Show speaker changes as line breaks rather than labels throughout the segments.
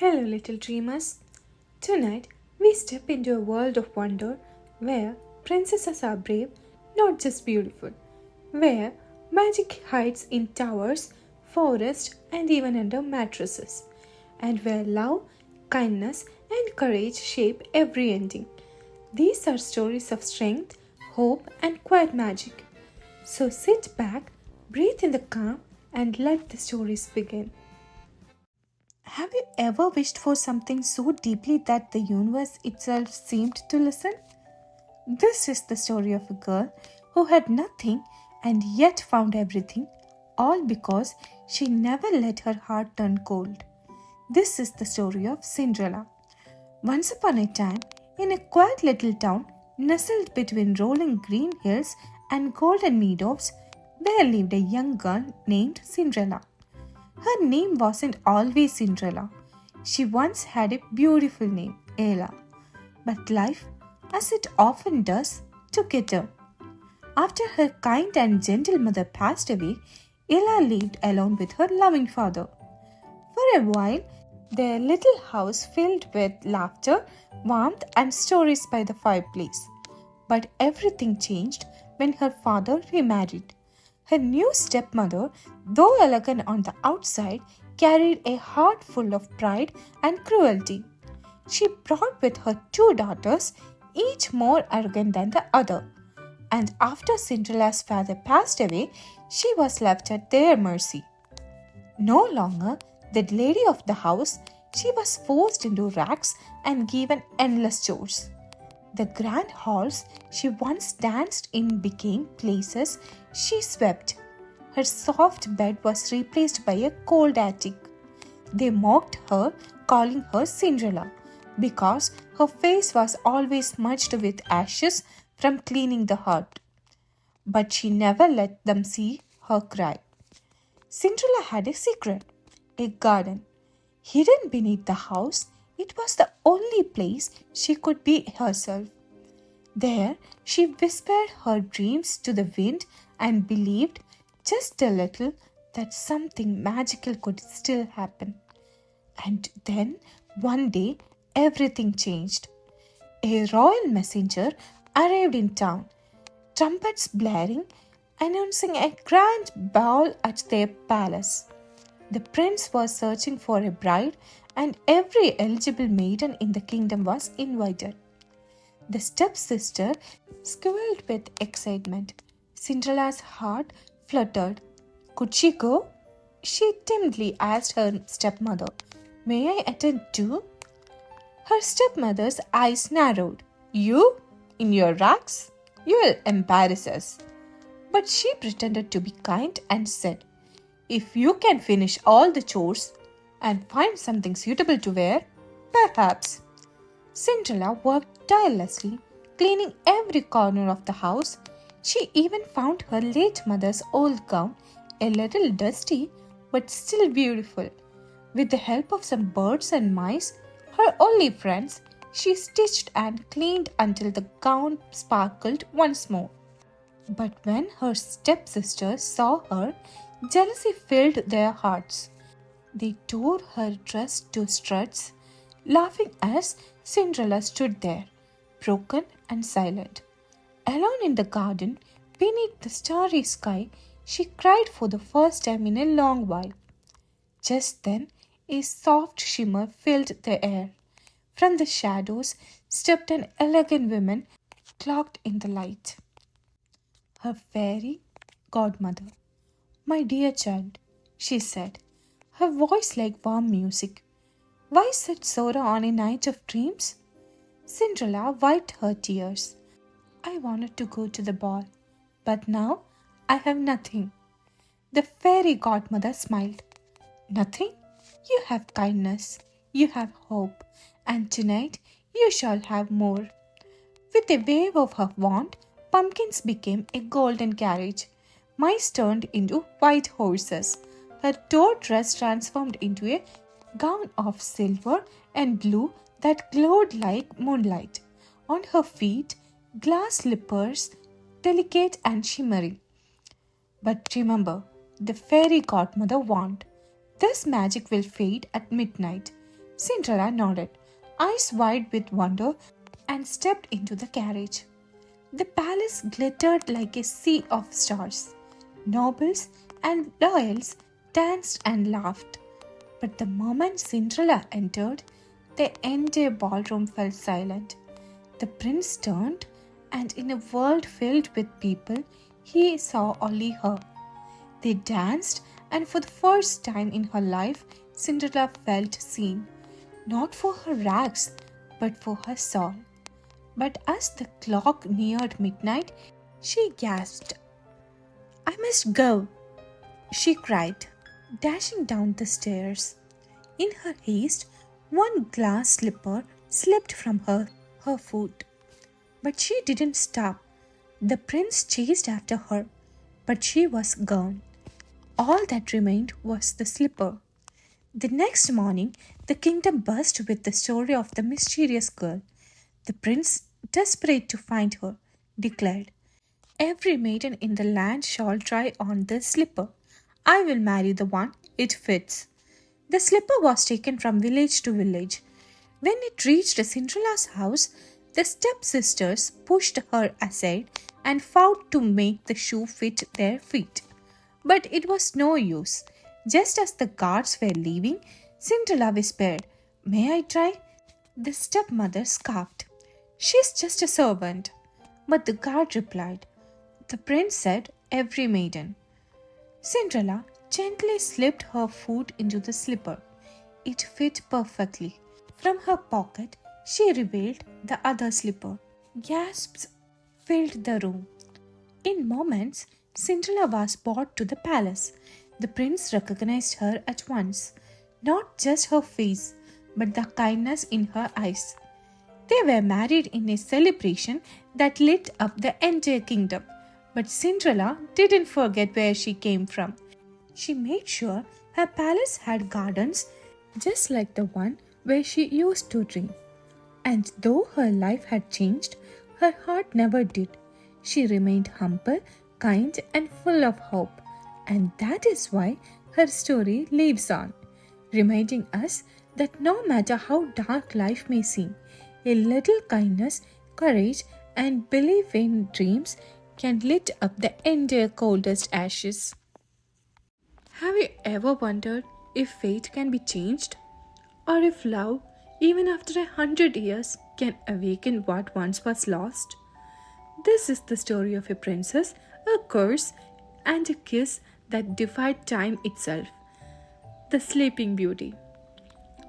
Hello, little dreamers. Tonight, we step into a world of wonder where princesses are brave, not just beautiful, where magic hides in towers, forests, and even under mattresses, and where love, kindness, and courage shape every ending. These are stories of strength, hope, and quiet magic. So sit back, breathe in the calm, and let the stories begin. Have you ever wished for something so deeply that the universe itself seemed to listen? This is the story of a girl who had nothing and yet found everything, all because she never let her heart turn cold. This is the story of Cinderella. Once upon a time, in a quiet little town nestled between rolling green hills and golden meadows, there lived a young girl named Cinderella. Her name wasn't always Cinderella. She once had a beautiful name, Ella. But life, as it often does, took a turn. After her kind and gentle mother passed away, Ella lived alone with her loving father. For a while, their little house filled with laughter, warmth, and stories by the fireplace. But everything changed when her father remarried. Her new stepmother, though elegant on the outside, carried a heart full of pride and cruelty. She brought with her two daughters, each more arrogant than the other. And after Cinderella's father passed away, she was left at their mercy. No longer the lady of the house, she was forced into rags and given endless chores. The grand halls she once danced in became places she swept. Her soft bed was replaced by a cold attic. They mocked her, calling her Cinderella, because her face was always smudged with ashes from cleaning the hearth. But she never let them see her cry. Cinderella had a secret, a garden. Hidden beneath the house, it was the only place she could be herself. There, she whispered her dreams to the wind and believed, just a little, that something magical could still happen. And then, one day, everything changed. A royal messenger arrived in town, trumpets blaring, announcing a grand ball at their palace. The prince was searching for a bride, and every eligible maiden in the kingdom was invited. The stepsister squealed with excitement. Cinderella's heart fluttered. Could she go? She timidly asked her stepmother. May I attend too? Her stepmother's eyes narrowed. You? In your rags? You will embarrass us. But she pretended to be kind and said, if you can finish all the chores and find something suitable to wear, perhaps. Cinderella worked tirelessly, cleaning every corner of the house. She even found her late mother's old gown, a little dusty but still beautiful. With the help of some birds and mice, her only friends, she stitched and cleaned until the gown sparkled once more. But when her stepsisters saw her, jealousy filled their hearts. They tore her dress to shreds, laughing as Cinderella stood there, broken and silent. Alone in the garden, beneath the starry sky, she cried for the first time in a long while. Just then, a soft shimmer filled the air. From the shadows stepped an elegant woman cloaked in the light. Her fairy godmother. My dear child, she said, her voice like warm music. Why such sorrow on a night of dreams? Cinderella wiped her tears. I wanted to go to the ball, but now I have nothing. The fairy godmother smiled. Nothing? You have kindness, you have hope, and tonight you shall have more. With a wave of her wand, pumpkins became a golden carriage. Mice turned into white horses. Her door dress transformed into a gown of silver and blue that glowed like moonlight. On her feet, glass slippers, delicate and shimmering. But remember, the fairy godmother warned, this magic will fade at midnight. Cinderella nodded, eyes wide with wonder, and stepped into the carriage. The palace glittered like a sea of stars. Nobles and royals danced and laughed. But the moment Cinderella entered, the entire ballroom fell silent. The prince turned, and in a world filled with people, he saw only her. They danced, and for the first time in her life, Cinderella felt seen, not for her rags, but for her soul. But as the clock neared midnight, she gasped. I must go, she cried, dashing down the stairs. In her haste, one glass slipper slipped from her foot. But she didn't stop. The prince chased after her, but she was gone. All that remained was the slipper. The next morning, the kingdom buzzed with the story of the mysterious girl. The prince, desperate to find her, declared, every maiden in the land shall try on this slipper. I will marry the one it fits. The slipper was taken from village to village. When it reached Cinderella's house, the stepsisters pushed her aside and vowed to make the shoe fit their feet. But it was no use. Just as the guards were leaving, Cinderella whispered, May I try? The stepmother scoffed. She's just a servant. But the guard replied, The prince said, every maiden. Cinderella gently slipped her foot into the slipper. It fit perfectly. From her pocket, she revealed the other slipper. Gasps filled the room. In moments, Cinderella was brought to the palace. The prince recognized her at once, not just her face, but the kindness in her eyes. They were married in a celebration that lit up the entire kingdom. But Cinderella didn't forget where she came from. She made sure her palace had gardens just like the one where she used to dream. And though her life had changed, her heart never did. She remained humble, kind, and full of hope. And that is why her story lives on, reminding us that no matter how dark life may seem, a little kindness, courage, and belief in dreams can lit up the entire coldest ashes. Have you ever wondered if fate can be changed? Or if love, even after 100 years, can awaken what once was lost? This is the story of a princess, a curse, and a kiss that defied time itself. The Sleeping Beauty.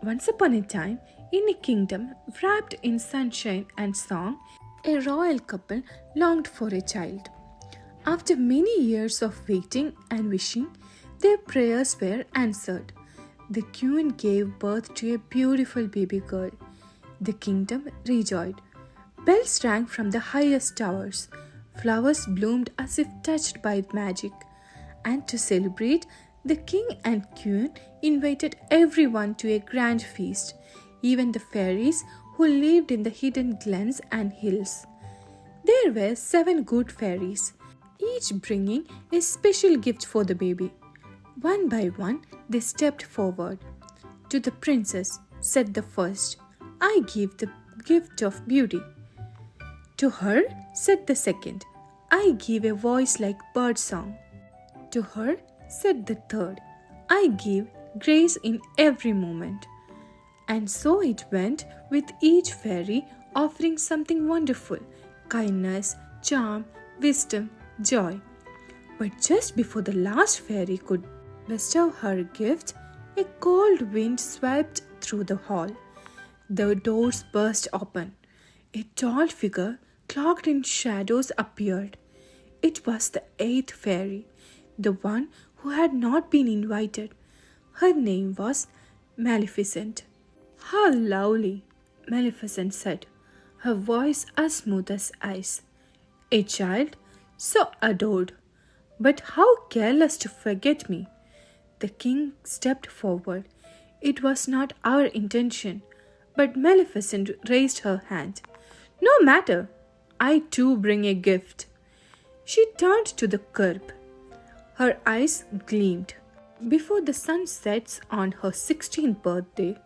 Once upon a time, in a kingdom wrapped in sunshine and song, a royal couple longed for a child. After many years of waiting and wishing, their prayers were answered. The queen gave birth to a beautiful baby girl. The kingdom rejoiced. Bells rang from the highest towers. Flowers bloomed as if touched by magic. And to celebrate, the king and queen invited everyone to a grand feast, even the fairies who lived in the hidden glens and hills. There were 7 good fairies, each bringing a special gift for the baby. One by one, they stepped forward. To the princess, said the first, I give the gift of beauty. To her, said the second, I give a voice like bird song. To her, said the third, I give grace in every moment. And so it went with each fairy offering something wonderful, kindness, charm, wisdom, joy. But just before the last fairy could bestow her gift, a cold wind swept through the hall. The doors burst open. A tall figure, cloaked in shadows, appeared. It was the 8th fairy, the one who had not been invited. Her name was Maleficent. How lovely, Maleficent said, her voice as smooth as ice. A child, so adored. But how careless to forget me. The king stepped forward. It was not our intention, but Maleficent raised her hand. No matter, I too bring a gift. She turned to the curb. Her eyes gleamed. Before the sun sets on her 16th birthday,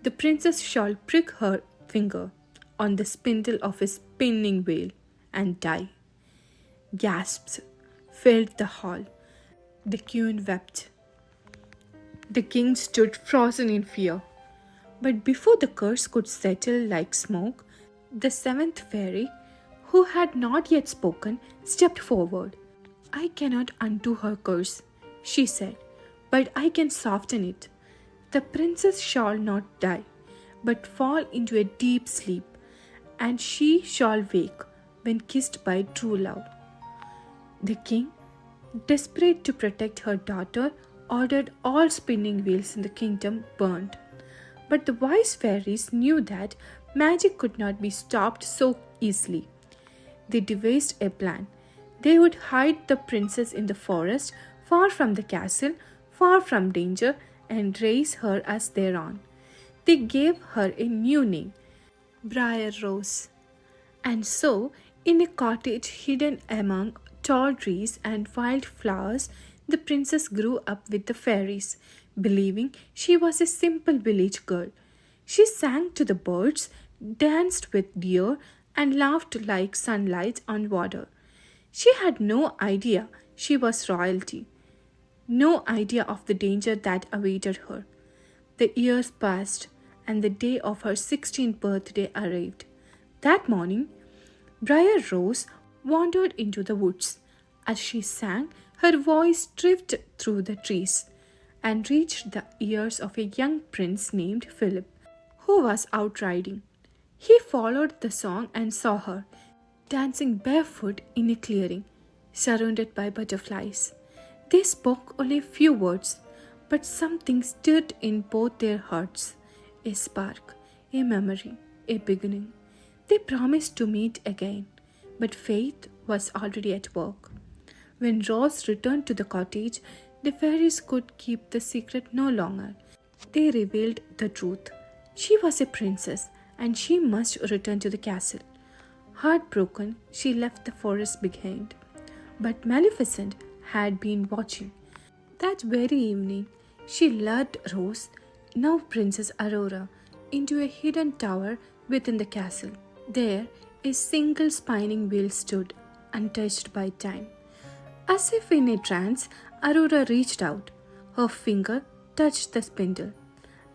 the princess shall prick her finger on the spindle of his spinning wheel and die. Gasps filled the hall. The queen wept. The king stood frozen in fear. But before the curse could settle like smoke, the seventh fairy, who had not yet spoken, stepped forward. "I cannot undo her curse," she said, "but I can soften it. The princess shall not die, but fall into a deep sleep, and she shall wake when kissed by true love." The king, desperate to protect her daughter, ordered all spinning wheels in the kingdom burned. But the wise fairies knew that magic could not be stopped so easily. They devised a plan. They would hide the princess in the forest, far from the castle, far from danger, and raise her as their own. They gave her a new name, Briar Rose. And so, in a cottage hidden among tall trees and wild flowers, the princess grew up with the fairies, believing she was a simple village girl. She sang to the birds, danced with deer, and laughed like sunlight on water. She had no idea she was royalty, no idea of the danger that awaited her. The years passed, and the day of her 16th birthday arrived. That morning, Briar Rose wandered into the woods. As she sang, her voice drifted through the trees and reached the ears of a young prince named Philip, who was out riding. He followed the song and saw her, dancing barefoot in a clearing, surrounded by butterflies. They spoke only a few words, but something stirred in both their hearts. A spark, a memory, a beginning. They promised to meet again, but fate was already at work. When Rose returned to the cottage, the fairies could keep the secret no longer. They revealed the truth. She was a princess, and she must return to the castle. Heartbroken, she left the forest behind. But Maleficent had been watching. That very evening, she lured Rose, now Princess Aurora, into a hidden tower within the castle. There, a single spinning wheel stood, untouched by time. As if in a trance, Aurora reached out. Her finger touched the spindle,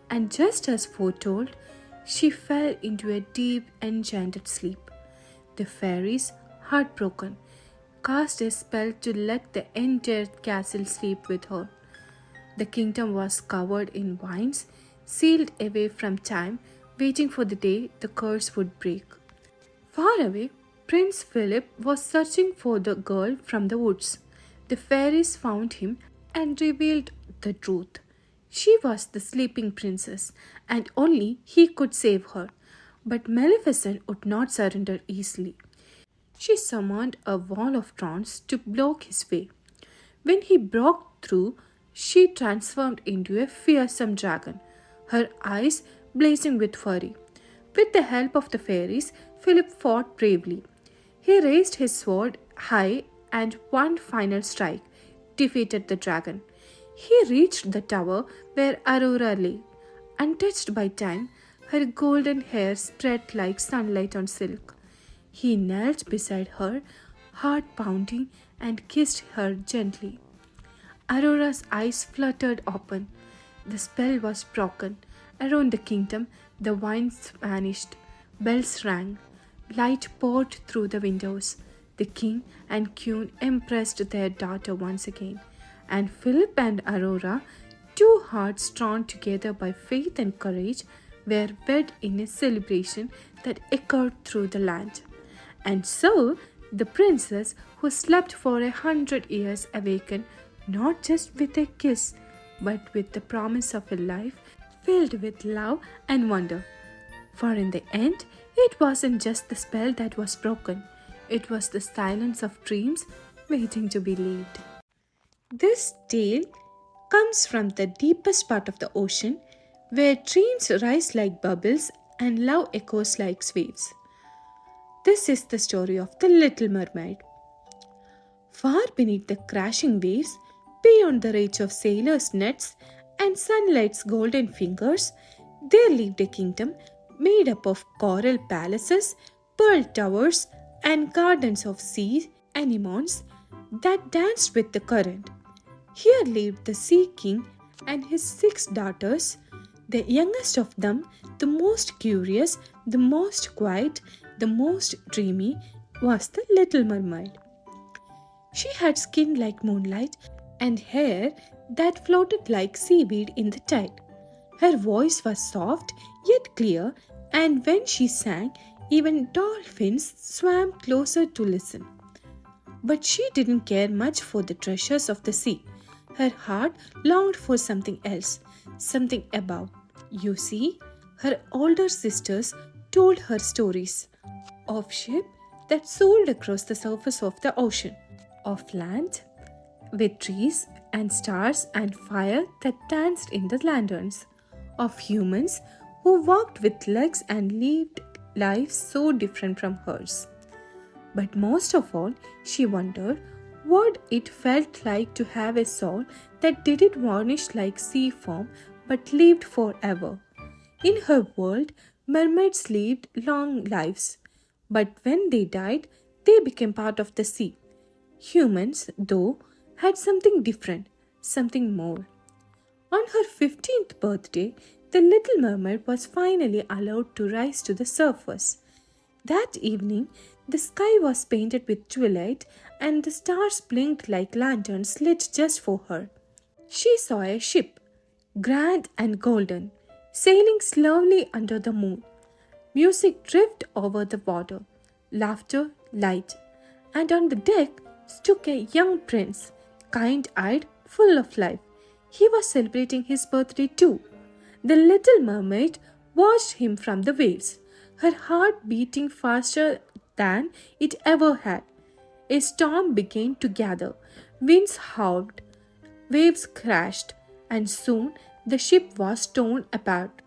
and just as foretold, she fell into a deep, enchanted sleep. The fairies, heartbroken, cast a spell to let the entire castle sleep with her. The kingdom was covered in vines, sealed away from time, waiting for the day the curse would break. Far away, Prince Philip was searching for the girl from the woods. The fairies found him and revealed the truth. She was the sleeping princess, and only he could save her. But Maleficent would not surrender easily. She summoned a wall of thorns to block his way. When he broke through, she transformed into a fearsome dragon, her eyes blazing with fury. With the help of the fairies, Philip fought bravely. He raised his sword high and one final strike defeated the dragon. He reached the tower where Aurora lay. Untouched by time, her golden hair spread like sunlight on silk. He knelt beside her, heart pounding, and kissed her gently. Aurora's eyes fluttered open. The spell was broken. Around the kingdom, the vines vanished. Bells rang. Light poured through the windows. The king and queen embraced their daughter once again. And Philip and Aurora, two hearts drawn together by faith and courage, were wed in a celebration that echoed through the land. And so, the princess who slept for 100 years awakened not just with a kiss, but with the promise of a life filled with love and wonder. For in the end, it wasn't just the spell that was broken, it was the silence of dreams waiting to be lived. This tale comes from the deepest part of the ocean, where dreams rise like bubbles and love echoes like waves. This is the story of the Little Mermaid. Far beneath the crashing waves, beyond the reach of sailors' nets and sunlight's golden fingers, There lived a kingdom made up of coral palaces, pearl towers, and gardens of sea anemones that danced with the current. Here lived the Sea King and his 6 daughters, the youngest of them, the most curious, the most quiet, the most dreamy, was the Little Mermaid. She had skin like moonlight and hair that floated like seaweed in the tide. Her voice was soft yet clear, and when she sang, even dolphins swam closer to listen. But she didn't care much for the treasures of the sea. Her heart longed for something else, something above. You see, her older sisters told her stories of ships that sailed across the surface of the ocean, of land with trees and stars and fire that danced in the lanterns, of humans who walked with legs and lived lives so different from hers. But most of all, she wondered what it felt like to have a soul that didn't vanish like sea foam but lived forever. In her world, mermaids lived long lives, but when they died, they became part of the sea. Humans, though, had something different, something more. On her 15th birthday, the Little Mermaid was finally allowed to rise to the surface. That evening, the sky was painted with twilight and the stars blinked like lanterns lit just for her. She saw a ship, grand and golden, sailing slowly under the moon. Music drifted over the water, laughter, light, and on the deck stood a young prince, kind-eyed, full of life. He was celebrating his birthday too. The Little Mermaid watched him from the waves, her heart beating faster than it ever had. A storm began to gather, winds howled, waves crashed, and soon the ship was torn apart.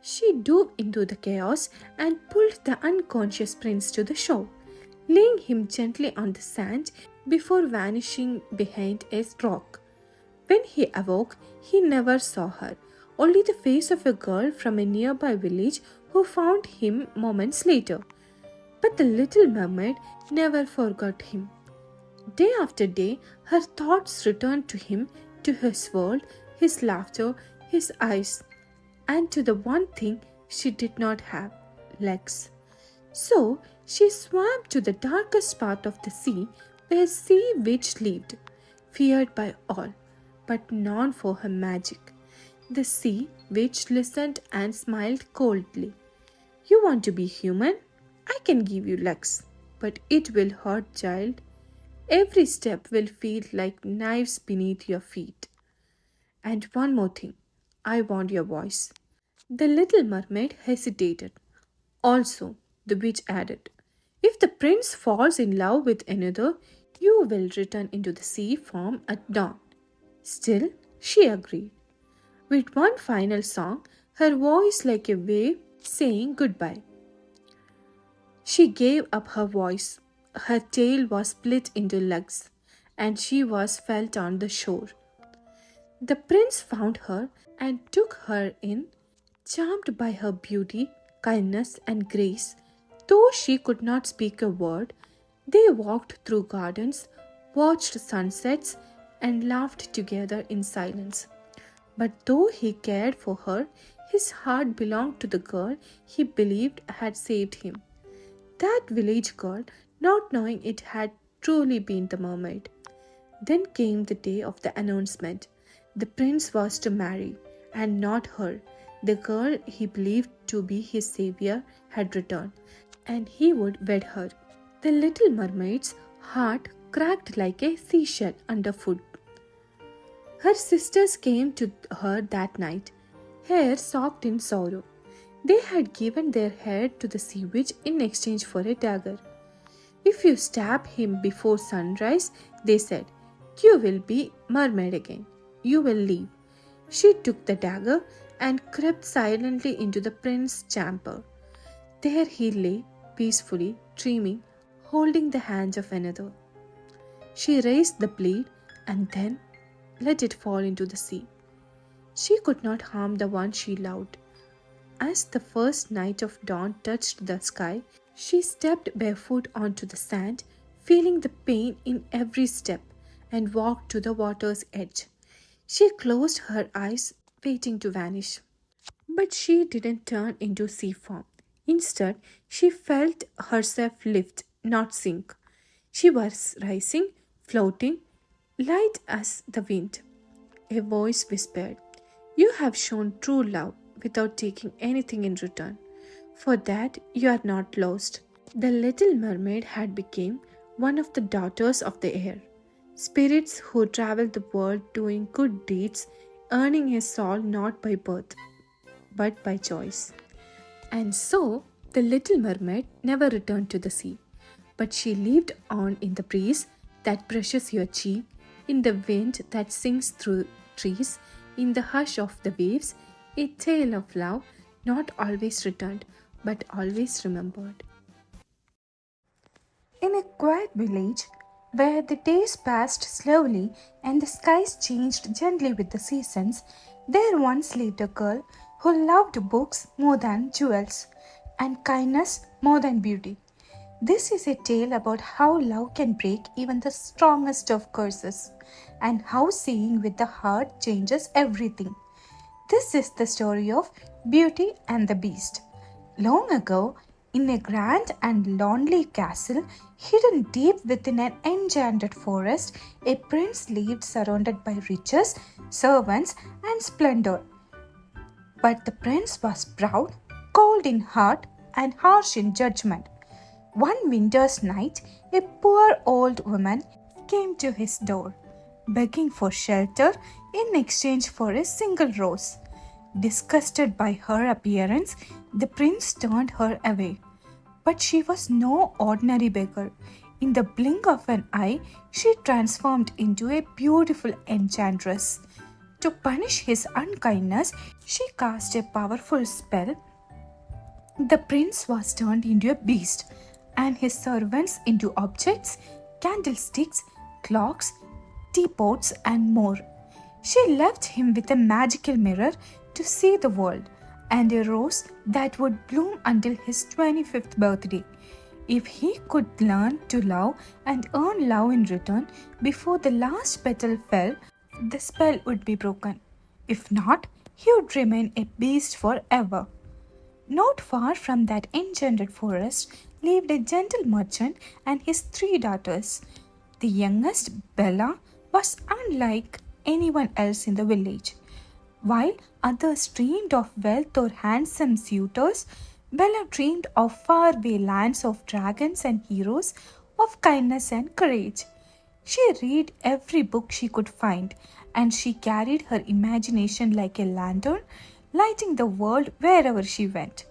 She dove into the chaos and pulled the unconscious prince to the shore, laying him gently on the sand before vanishing behind a rock. When he awoke, he never saw her, only the face of a girl from a nearby village who found him moments later. But the Little Mermaid never forgot him. Day after day, her thoughts returned to him, to his world, his laughter, his eyes, and to the one thing she did not have, legs. So she swam to the darkest part of the sea where sea witch lived, feared by all, but known for her magic. The sea witch listened and smiled coldly. You want to be human? I can give you legs, but it will hurt, child. Every step will feel like knives beneath your feet. And one more thing, I want your voice. The Little Mermaid hesitated. Also, the witch added, if the prince falls in love with another, you will return into the sea form at dawn. Still, she agreed. With one final song, her voice like a wave saying goodbye. She gave up her voice. Her tail was split into legs, and she was felt on the shore. The prince found her and took her in, charmed by her beauty, kindness, and grace. Though she could not speak a word, they walked through gardens, watched sunsets, and laughed together in silence. But though he cared for her, his heart belonged to the girl he believed had saved him. That village girl, not knowing it had truly been the mermaid. Then came the day of the announcement. The prince was to marry, and not her. The girl he believed to be his savior had returned, and he would wed her. The Little Mermaid's heart cracked like a seashell underfoot. Her sisters came to her that night, hair soaked in sorrow. They had given their hair to the sea witch in exchange for a dagger. If you stab him before sunrise, they said, you will be mermaid again. You will leave. She took the dagger and crept silently into the prince's chamber. There he lay, peacefully, dreaming, holding the hand of another. She raised the blade and then let it fall into the sea. She could not harm the one she loved. as the first night of dawn touched the sky, she stepped barefoot onto the sand, feeling the pain in every step, and walked to the water's edge. She closed her eyes, waiting to vanish. But she didn't turn into sea foam. Instead, she felt herself lift, not sink. She was rising, floating, light as the wind. A voice whispered, "You have shown true love without taking anything in return. For that you are not lost." The little mermaid had become one of the daughters of the air, spirits who travel the world doing good deeds, earning a soul not by birth, but by choice. And so the little mermaid never returned to the sea, but she lived on in the breeze that brushes your cheek, in the wind that sings through trees, in the hush of the waves, a tale of love not always returned, but always remembered. In a quiet village, where the days passed slowly and the skies changed gently with the seasons, there once lived a girl who loved books more than jewels and kindness more than beauty. This is a tale about how love can break even the strongest of curses, and how seeing with the heart changes everything. This is the story of Beauty and the Beast. Long ago, in a grand and lonely castle hidden deep within an enchanted forest, a prince lived surrounded by riches, servants, and splendor. But the prince was proud, cold in heart, and harsh in judgment. One winter's night, a poor old woman came to his door, begging for shelter in exchange for a single rose. Disgusted by her appearance, the prince turned her away. But she was no ordinary beggar. In the blink of an eye, she transformed into a beautiful enchantress. To punish his unkindness, she cast a powerful spell. The prince was turned into a beast, and his servants into objects, candlesticks, clocks, teapots, and more. She left him with a magical mirror to see the world, and a rose that would bloom until his 25th birthday. If he could learn to love and earn love in return before the last petal fell, the spell would be broken. If not, he would remain a beast forever. Not far from that enchanted forest lived a gentle merchant and his 3 daughters. The youngest, Bella, was unlike anyone else in the village. While others dreamed of wealth or handsome suitors, Bella dreamed of faraway lands of dragons and heroes, of kindness and courage. She read every book she could find, and she carried her imagination like a lantern, lighting the world wherever she went.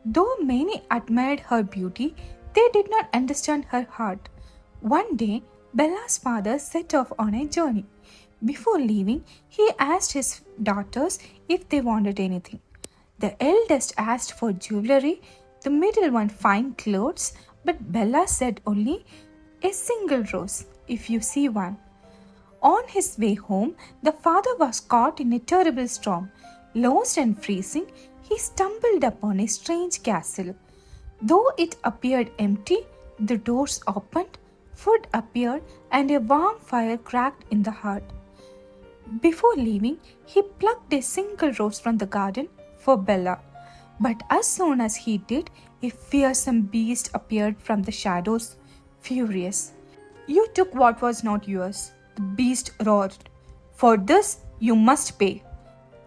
Though many admired her beauty, they did not understand her heart. One day, Bella's father set off on a journey. Before leaving, he asked his daughters if they wanted anything. The eldest asked for jewelry, the middle one fine clothes, but Bella said only a single rose, if you see one. On his way home, the father was caught in a terrible storm. Lost and freezing, he stumbled upon a strange castle. Though it appeared empty, the doors opened, food appeared, and a warm fire cracked in the hearth. Before leaving, he plucked a single rose from the garden for Bella. But as soon as he did, a fearsome beast appeared from the shadows, furious. "You took what was not yours," the beast roared. "For this, you must pay."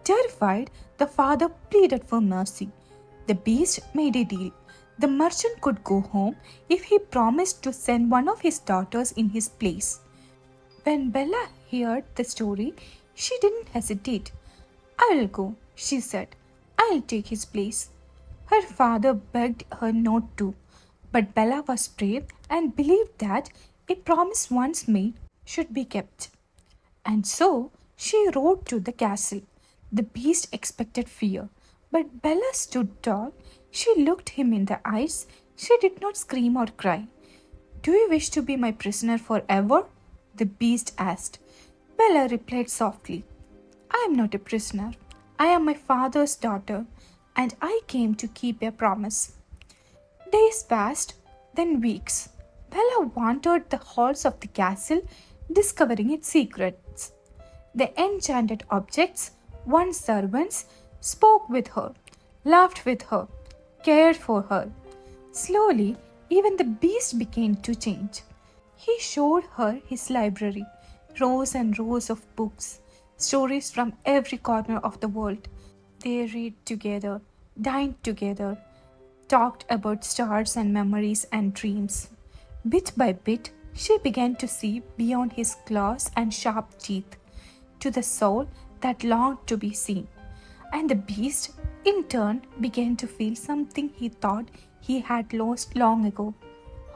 Terrified, the father pleaded for mercy. The beast made a deal. The merchant could go home if he promised to send one of his daughters in his place. When Bella heard the story, she didn't hesitate. "I'll go," she said. "I'll take his place." Her father begged her not to, but Bella was brave and believed that a promise once made should be kept. And so she rode to the castle. The beast expected fear, but Bella stood tall. She looked him in the eyes. She did not scream or cry. "Do you wish to be my prisoner forever?" the beast asked. Bella replied softly, "I am not a prisoner. I am my father's daughter. and I came to keep a promise. Days passed, then weeks. Bella wandered the halls of the castle, discovering its secrets. The enchanted objects, once servants, spoke with her, laughed with her, cared for her. Slowly, even the beast began to change. He showed her his library, rows and rows of books, stories from every corner of the world. They read together, dined together, talked about stars and memories and dreams. Bit by bit, she began to see beyond his claws and sharp teeth, to the soul that longed to be seen. And the beast, in turn, began to feel something he thought he had lost long ago: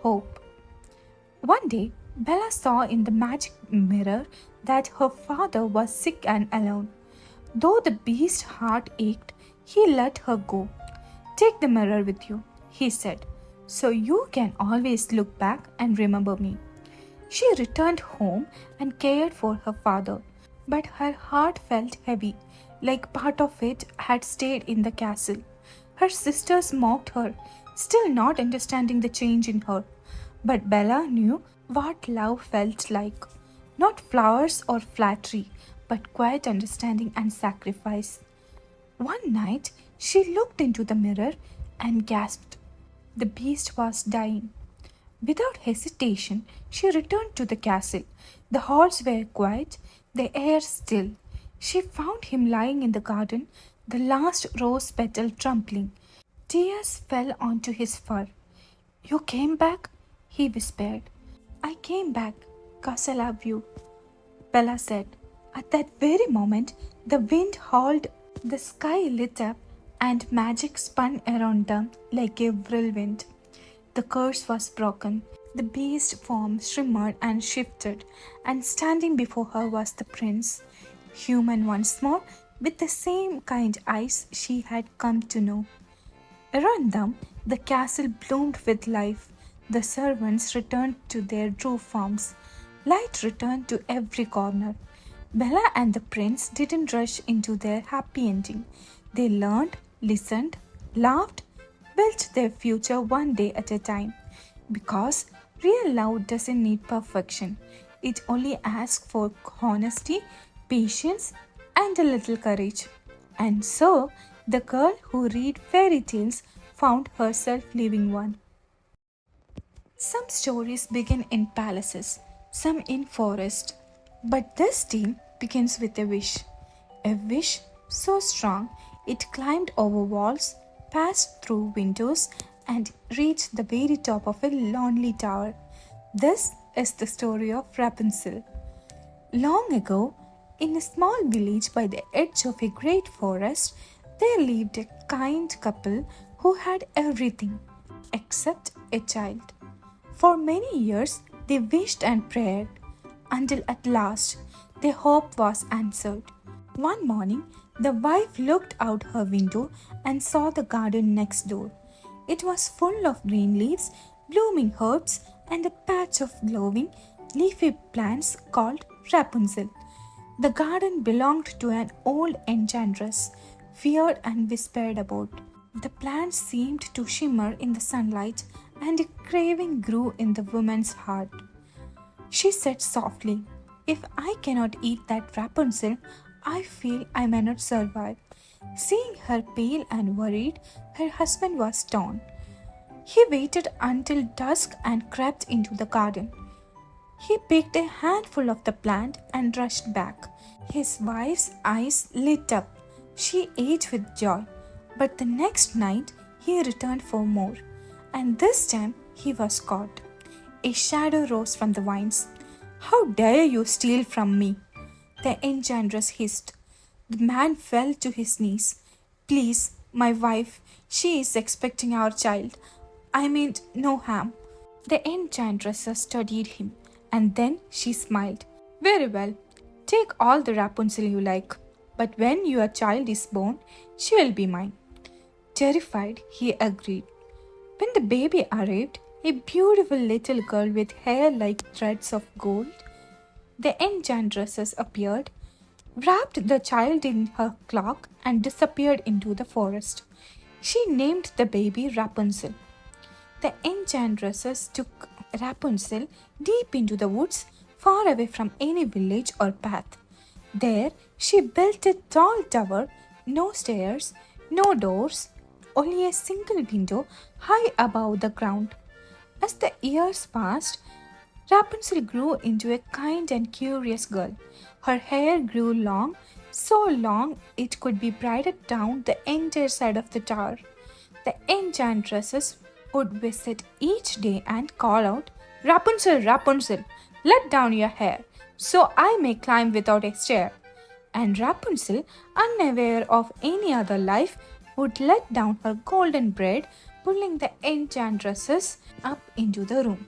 hope. One day, Bella saw in the magic mirror that her father was sick and alone. Though the beast's heart ached, he let her go. "Take the mirror with you," he said, "so you can always look back and remember me." She returned home and cared for her father, but her heart felt heavy, like part of it had stayed in the castle. Her sisters mocked her, still not understanding the change in her. But Bella knew what love felt like: not flowers or flattery, but quiet understanding and sacrifice. One night, she looked into the mirror and gasped. The beast was dying. Without hesitation, she returned to the castle. The halls were quiet, the air still. She found him lying in the garden, the last rose petal trembling. Tears fell onto his fur. "You came back?" he whispered. "I came back 'cause I love you," Bella said. At that very moment, the wind howled, the sky lit up, and magic spun around them like a whirlwind. The curse was broken. The beast form shimmered and shifted, and standing before her was the prince, human once more, with the same kind eyes she had come to know. Around them, the castle bloomed with life. The servants returned to their true forms. Light returned to every corner. Bella and the prince didn't rush into their happy ending. They learned, listened, laughed, built their future one day at a time. Because real love doesn't need perfection. It only asks for honesty, patience, and a little courage. And so, the girl who read fairy tales found herself living one. Some stories begin in palaces, some in forests, but this tale begins with a wish. A wish so strong it climbed over walls, passed through windows, and reached the very top of a lonely tower. This is the story of Rapunzel. Long ago, in a small village by the edge of a great forest, there lived a kind couple who had everything except a child. For many years, they wished and prayed until at last their hope was answered. One morning, the wife looked out her window and saw the garden next door. It was full of green leaves, blooming herbs, and a patch of glowing, leafy plants called Rapunzel. The garden belonged to an old enchantress, feared and whispered about. The plants seemed to shimmer in the sunlight, and a craving grew in the woman's heart. She said softly, "If I cannot eat that Rapunzel, I feel I may not survive." Seeing her pale and worried, her husband was torn. He waited until dusk and crept into the garden. He picked a handful of the plant and rushed back. His wife's eyes lit up. She ate with joy. But the next night, he returned for more. And this time, he was caught. A shadow rose from the vines. "How dare you steal from me?" the enchantress hissed. The man fell to his knees. "Please, my wife, she is expecting our child. I meant no harm." The enchantress studied him, and then she smiled. "Very well, take all the Rapunzel you like, but when your child is born, she will be mine." Terrified, he agreed. When the baby arrived, a beautiful little girl with hair like threads of gold, the enchantresses appeared. wrapped the child in her cloak, and disappeared into the forest. She named the baby Rapunzel. The enchantresses took Rapunzel deep into the woods, far away from any village or path. There, she built a tall tower, no stairs, no doors, only a single window high above the ground. As the years passed, Rapunzel grew into a kind and curious girl. Her hair grew long, so long it could be braided down the entire side of the tower. The enchantresses would visit each day and call out, Rapunzel, Rapunzel, let down your hair, so I may climb without a stair. And Rapunzel, unaware of any other life, would let down her golden braid, pulling the enchantresses up into the room.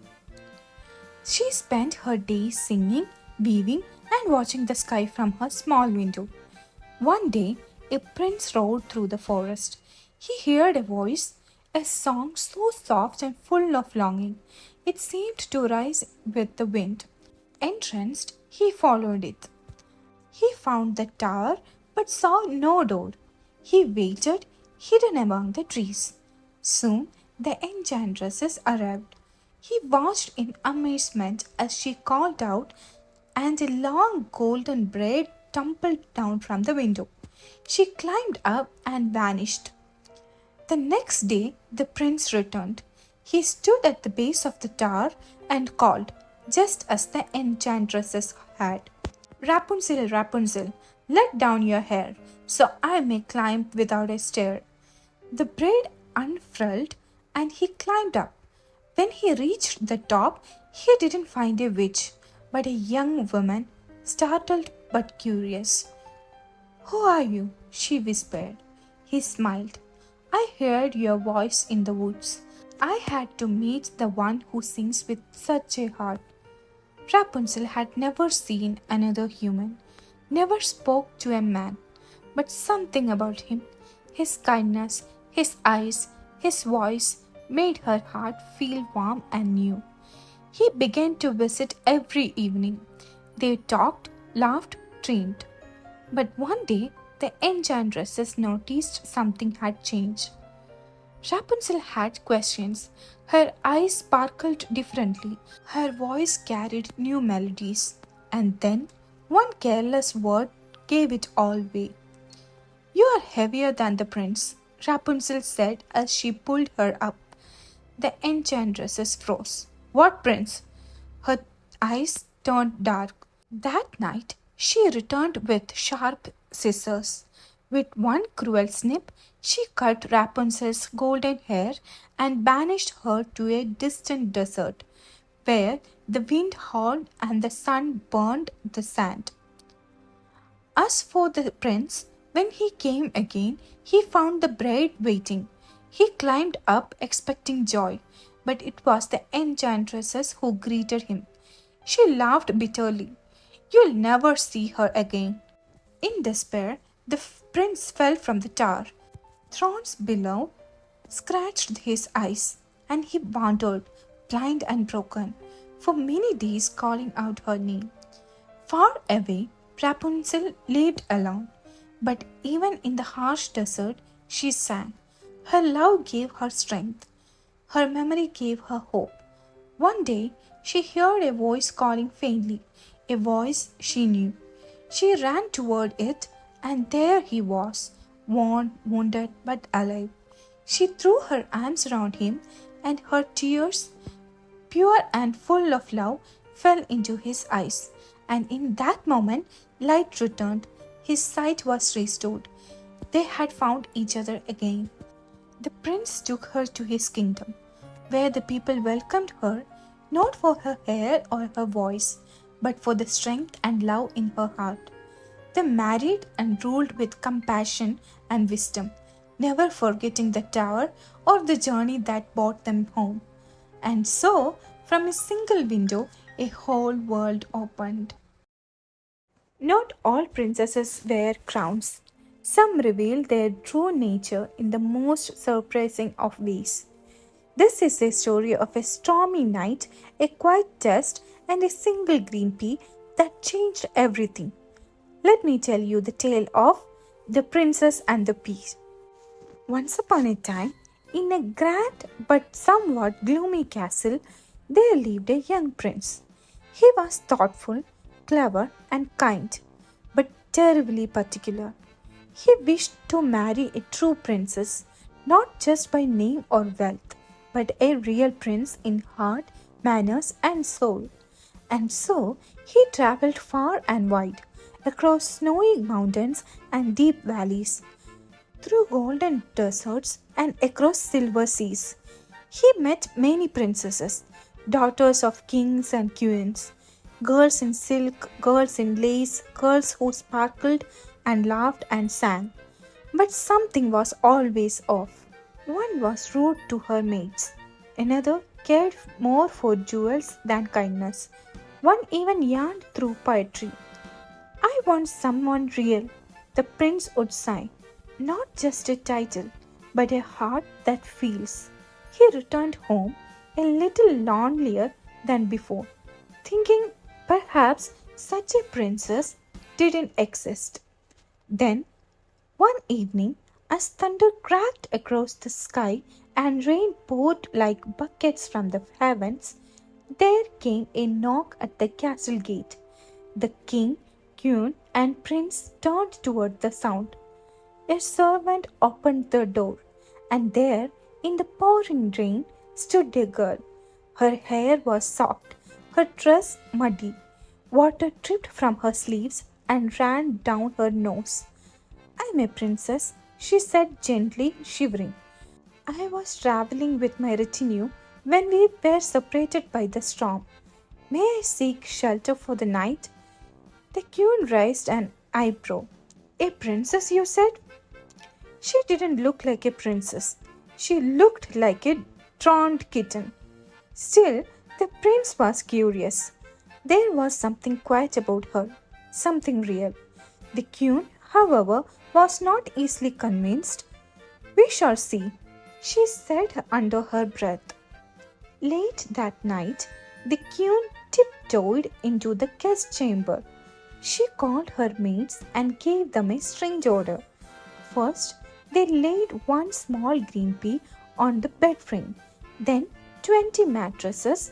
She spent her days singing, weaving, and watching the sky from her small window. One day, a prince rode through the forest. He heard a voice, a song so soft and full of longing, it seemed to rise with the wind. Entranced, he followed it. He found the tower but saw no door. He waited, hidden among the trees. Soon the enchantresses arrived. He watched in amazement as she called out, and a long golden braid tumbled down from the window. She climbed up and vanished. The next day, the prince returned. He stood at the base of the tower and called, just as the enchantresses had. Rapunzel, Rapunzel, let down your hair, so I may climb without a stair. The braid unfurled, and he climbed up. When he reached the top, he didn't find a witch, but a young woman, startled but curious. Who are you? She whispered. He smiled. I heard your voice in the woods. I had to meet the one who sings with such a heart. Rapunzel had never seen another human, never spoke to a man, but something about him, his kindness, his eyes, his voice, made her heart feel warm and new. He began to visit every evening. They talked, laughed, dreamed. But one day, the enchantresses noticed something had changed. Rapunzel had questions. Her eyes sparkled differently. Her voice carried new melodies. And then, one careless word gave it all away. You are heavier than the prince, Rapunzel said as she pulled her up. The enchantresses froze. What prince? Her eyes turned dark. That night, she returned with sharp scissors. With one cruel snip, she cut Rapunzel's golden hair and banished her to a distant desert, where the wind howled and the sun burned the sand. As for the prince, when he came again, he found the bride waiting. He climbed up expecting joy, but it was the enchantresses who greeted him. She laughed bitterly. You'll never see her again. In despair, the prince fell from the tower. Thorns below scratched his eyes, and he wandered, blind and broken, for many days calling out her name. Far away, Rapunzel lived alone, but even in the harsh desert, she sang. Her love gave her strength. Her memory gave her hope. One day, she heard a voice calling faintly, a voice she knew. She ran toward it, and there he was, worn, wounded, but alive. She threw her arms around him, and her tears, pure and full of love, fell into his eyes. And in that moment, light returned. His sight was restored. They had found each other again. The prince took her to his kingdom, where the people welcomed her, not for her hair or her voice, but for the strength and love in her heart. They married and ruled with compassion and wisdom, never forgetting the tower or the journey that brought them home. And so, from a single window, a whole world opened. Not all princesses wear crowns. Some reveal their true nature in the most surprising of ways. This is a story of a stormy night, a quiet test, and a single green pea that changed everything. let me tell you the tale of the princess and the pea. Once upon a time, in a grand but somewhat gloomy castle, there lived a young prince. He was thoughtful, clever, and kind, but terribly particular. He wished to marry a true princess, not just by name or wealth, but a real prince in heart, manners, and soul. And so he traveled far and wide, across snowy mountains and deep valleys, through golden deserts and across silver seas. He met many princesses, daughters of kings and queens, girls in silk, girls in lace, girls who sparkled and laughed and sang. But something was always off. One was rude to her mates, another cared more for jewels than kindness. One even yearned through poetry. I want someone real, the prince would sigh. Not just a title, but a heart that feels. He returned home a little lonelier than before, thinking perhaps such a princess didn't exist. Then, one evening, as thunder cracked across the sky and rain poured like buckets from the heavens, there came a knock at the castle gate. The king, queen, and prince turned toward the sound. A servant opened the door, and there, in the pouring rain, stood a girl. Her hair was soaked, her dress muddy. Water dripped from her sleeves and ran down her nose. "I'm a princess," she said gently, shivering. "I was traveling with my retinue when we were separated by the storm. May I seek shelter for the night?" The queen raised an eyebrow. "A princess, you said?" She didn't look like a princess. She looked like a drowned kitten. Still, the prince was curious. There was something quiet about her, something real. The queen, however, was not easily convinced. "We shall see," she said under her breath. Late that night, the queen tiptoed into the guest chamber. She called her maids and gave them a strange order. First, they laid one small green pea on the bed frame, then 20 mattresses,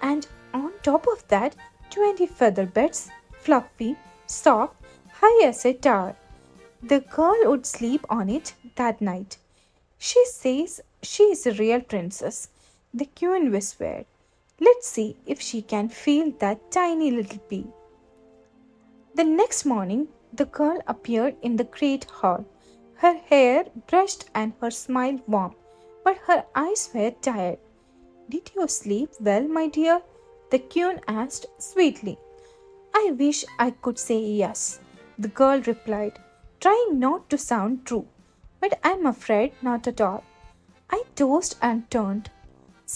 and on top of that, 20 feather beds, fluffy, soft, high as a tower. The girl would sleep on it that night. "She says she is a real princess," the queen whispered. "Let's see if she can feel that tiny little pea." The next morning, the girl appeared in the great hall, her hair brushed and her smile warm, but her eyes were tired. "Did you sleep well, my dear?" the queen asked sweetly. "I wish I could say yes," the girl replied, trying not to sound true. "But I'm afraid not at all." I tossed and turned.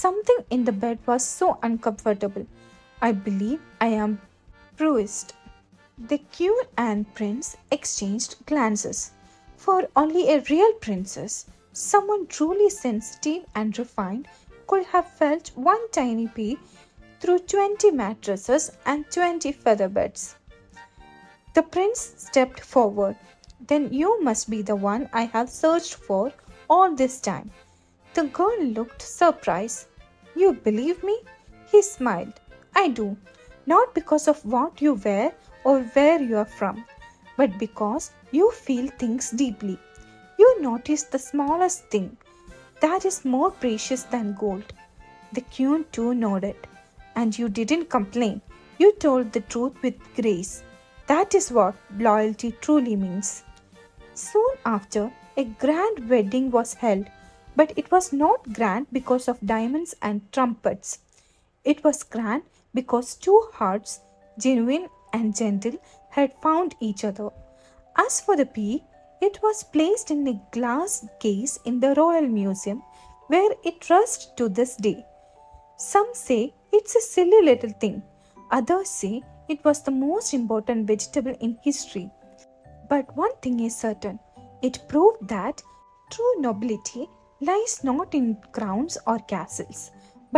Something in the bed was so uncomfortable. I believe I am bruised. The queen and prince exchanged glances. For only a real princess, someone truly sensitive and refined, could have felt one tiny pea through 20 mattresses and 20 feather beds. The prince stepped forward. "Then you must be the one I have searched for all this time." The girl looked surprised. "You believe me?" He smiled. "I do, not because of what you wear or where you are from, but because you feel things deeply. You notice the smallest thing. That is more precious than gold." The queen too nodded. "And you didn't complain. You told the truth with grace. That is what loyalty truly means." Soon after, a grand wedding was held, but it was not grand because of diamonds and trumpets. It was grand because two hearts, genuine and gentle, had found each other. As for the pea, it was placed in a glass case in the Royal Museum, where it rests to this day. Some say it's a silly little thing. Others say it was the most important vegetable in history. But one thing is certain. It proved that true nobility lies not in crowns or castles,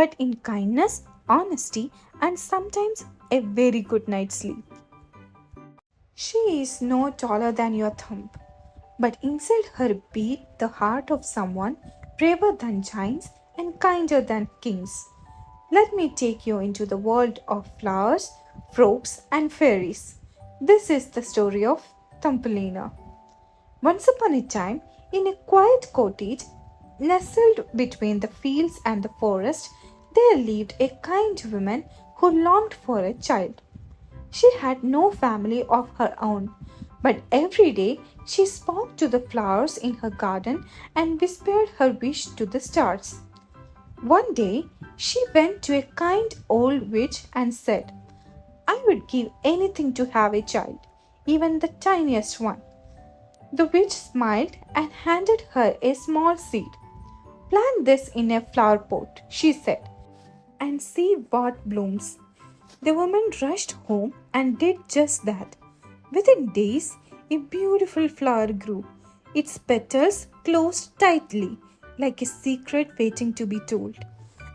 but in kindness, honesty, and sometimes a very good night's sleep. She is no taller than your thumb, but inside her beat the heart of someone braver than giants and kinder than kings. Let me take you into the world of flowers, frogs, and fairies. This is the story of Thumbelina. Once upon a time, in a quiet cottage nestled between the fields and the forest, there lived a kind woman who longed for a child. She had no family of her own, but every day she spoke to the flowers in her garden and whispered her wish to the stars. One day she went to a kind old witch and said, I would give anything to have a child, even the tiniest one. The witch smiled and handed her a small seed. Plant this in a flower pot, she said, and see what blooms. The woman rushed home and did just that. Within days, a beautiful flower grew. Its petals closed tightly, like a secret waiting to be told.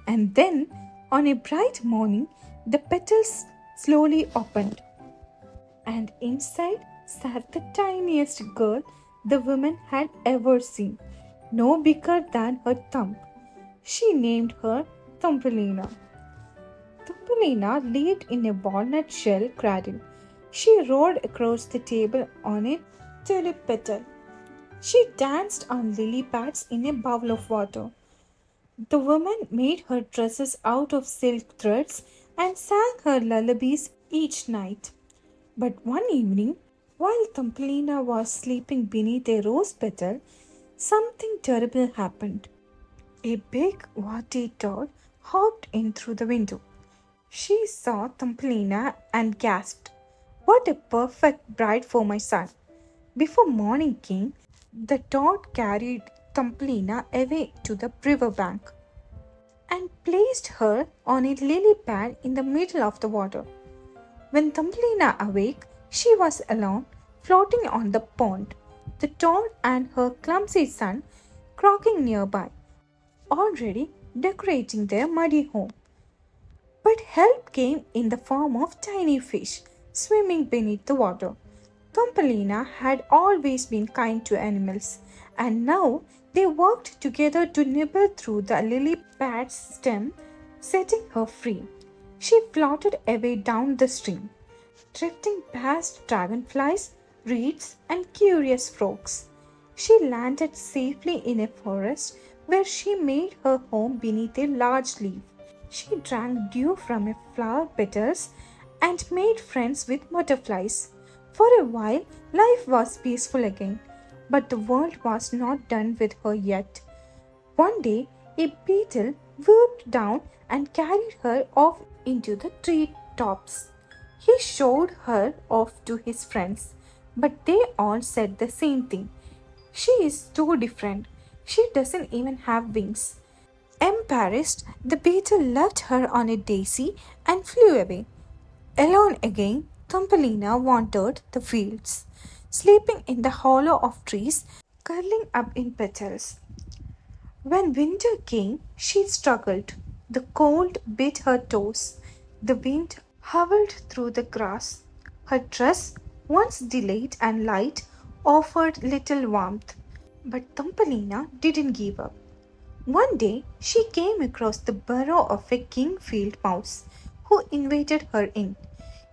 And then, on a bright morning, the petals slowly opened, and inside sat the tiniest girl the woman had ever seen, no bigger than her thumb. She named her Thumbelina. Thumbelina lived in a walnut shell cradle. She rode across the table on a tulip petal. She danced on lily pads in a bowl of water. The woman made her dresses out of silk threads and sang her lullabies each night. But one evening, while Thumbelina was sleeping beneath a rose petal, something terrible happened. A big, warty toad hopped in through the window. She saw Thumbelina and gasped, What a perfect bride for my son! Before morning came, the toad carried Thumbelina away to the river bank and placed her on a lily pad in the middle of the water. When Thumbelina awake, she was alone, floating on the pond, the toad and her clumsy son croaking nearby, already decorating their muddy home. But help came in the form of tiny fish swimming beneath the water. Thumbelina had always been kind to animals, and now they worked together to nibble through the lily pad's stem, setting her free. She floated away down the stream, drifting past dragonflies, reeds, and curious frogs. She landed safely in a forest where she made her home beneath a large leaf. She drank dew from a flower petals and made friends with butterflies. For a while, life was peaceful again, but the world was not done with her yet. One day, a beetle whooped down and carried her off into the tree tops. He showed her off to his friends, but they all said the same thing. She is too different. She doesn't even have wings. Embarrassed, the beetle left her on a daisy and flew away. Alone again, Thumbelina wandered the fields, sleeping in the hollow of trees, curling up in petals. When winter came, she struggled. The cold bit her toes. The wind howled through the grass. Her dress, once delayed and light, offered little warmth. But Thumbelina didn't give up. One day, she came across the burrow of a king field mouse, who invited her in.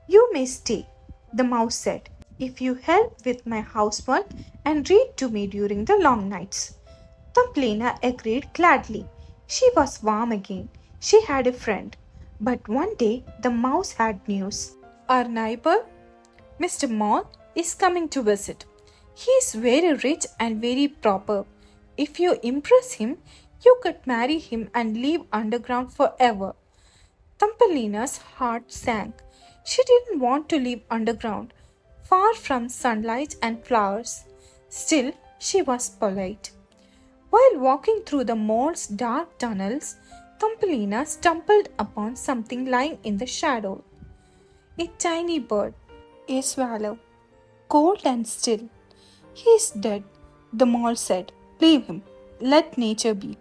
You may stay, the mouse said, if you help with my housework and read to me during the long nights. Thumbelina agreed gladly. She was warm again. She had a friend. But one day the mouse had news. Our neighbor, Mr. Moth, is coming to visit. He is very rich and very proper. If you impress him, you could marry him and live underground forever. Thumbelina's heart sank. She didn't want to live underground, far from sunlight and flowers. Still, she was polite. While walking through the mole's dark tunnels, Thumbelina stumbled upon something lying in the shadow. A tiny bird, a swallow, cold and still. He is dead, the mole said. Leave him. Let nature be.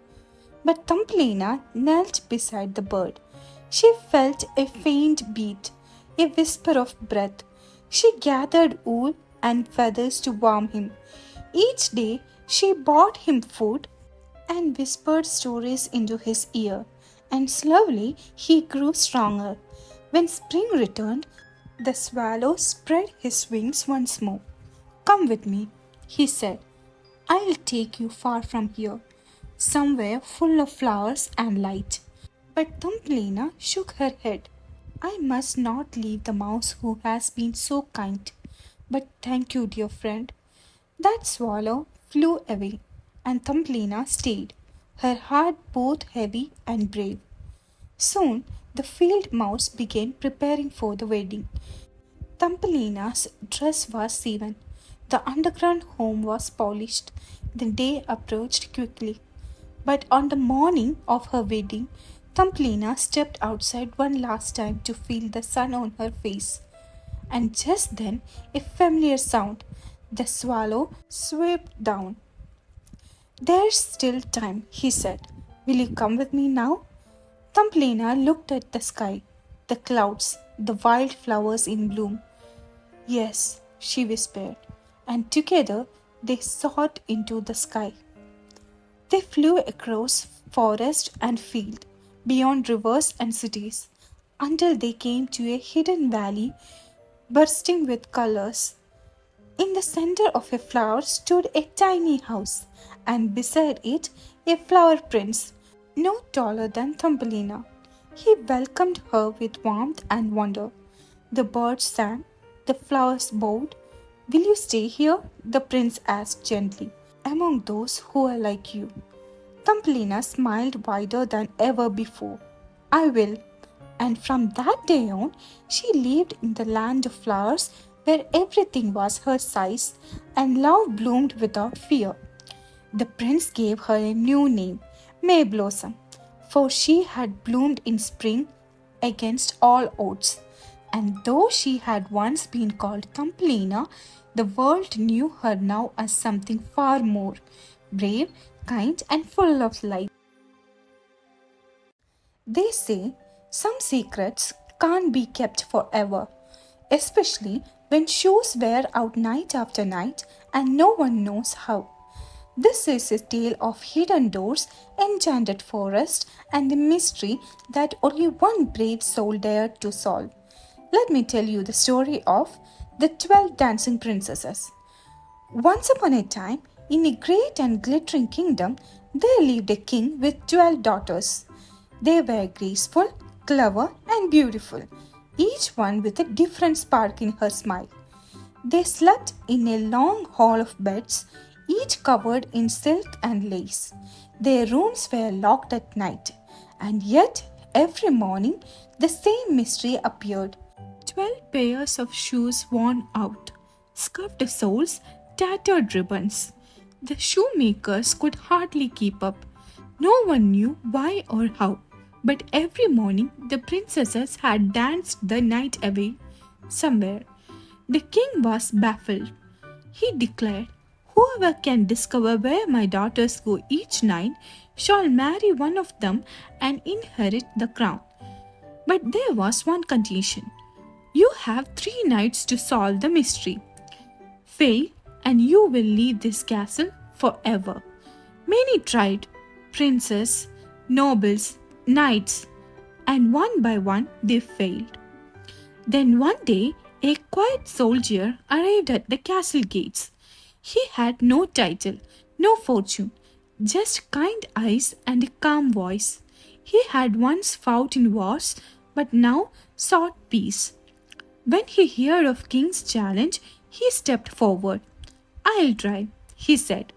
But Thumbelina knelt beside the bird. She felt a faint beat, a whisper of breath. She gathered wool and feathers to warm him. Each day she brought him food and whispered stories into his ear, and slowly he grew stronger. When spring returned, the swallow spread his wings once more. Come with me, he said. I'll take you far from here, somewhere full of flowers and light. But Thumbelina shook her head. I must not leave the mouse who has been so kind. But thank you, dear friend. That swallow flew away, and Thumbelina stayed, her heart both heavy and brave. Soon the field mouse began preparing for the wedding. Thumbelina's dress was sewn. The underground home was polished. The day approached quickly. But on the morning of her wedding, Thumbelina stepped outside one last time to feel the sun on her face. And just then, a familiar sound. The swallow swooped down. There's still time, he said. Will you come with me now? Thumbelina looked at the sky, the clouds, the wild flowers in bloom. Yes, she whispered, and together they soared into the sky. They flew across forest and field, beyond rivers and cities, until they came to a hidden valley bursting with colors. In the center of a flower stood a tiny house, and beside it a flower prince, no taller than Thumbelina. He welcomed her with warmth and wonder. The birds sang, the flowers bowed. Will you stay here? The prince asked gently. Among those who are like you. Thumbelina smiled wider than ever before. I will. And from that day on, she lived in the land of flowers where everything was her size and love bloomed without fear. The prince gave her a new name, May Blossom, for she had bloomed in spring against all odds. And though she had once been called Thumbelina, the world knew her now as something far more brave, kind, and full of light. They say some secrets can't be kept forever, especially when shoes wear out night after night and no one knows how. This is a tale of hidden doors, enchanted forest, and the mystery that only one brave soul dared to solve. Let me tell you the story of the 12 dancing princesses. Once upon a time, in a great and glittering kingdom, there lived a king with 12 daughters. They were graceful, clever, and beautiful, each one with a different spark in her smile. They slept in a long hall of beds, each covered in silk and lace. Their rooms were locked at night, and yet every morning the same mystery appeared. 12 pairs of shoes worn out, scuffed soles, tattered ribbons. The shoemakers could hardly keep up. No one knew why or how, but every morning the princesses had danced the night away somewhere. The king was baffled. He declared, whoever can discover where my daughters go each night shall marry one of them and inherit the crown. But there was one condition. You have 3 nights to solve the mystery. Fail, and you will leave this castle forever. Many tried, princes, nobles, knights, and one by one they failed. Then one day, a quiet soldier arrived at the castle gates. He had no title, no fortune, just kind eyes and a calm voice. He had once fought in wars, but now sought peace. When he heard of King's challenge, he stepped forward. I'll try, he said.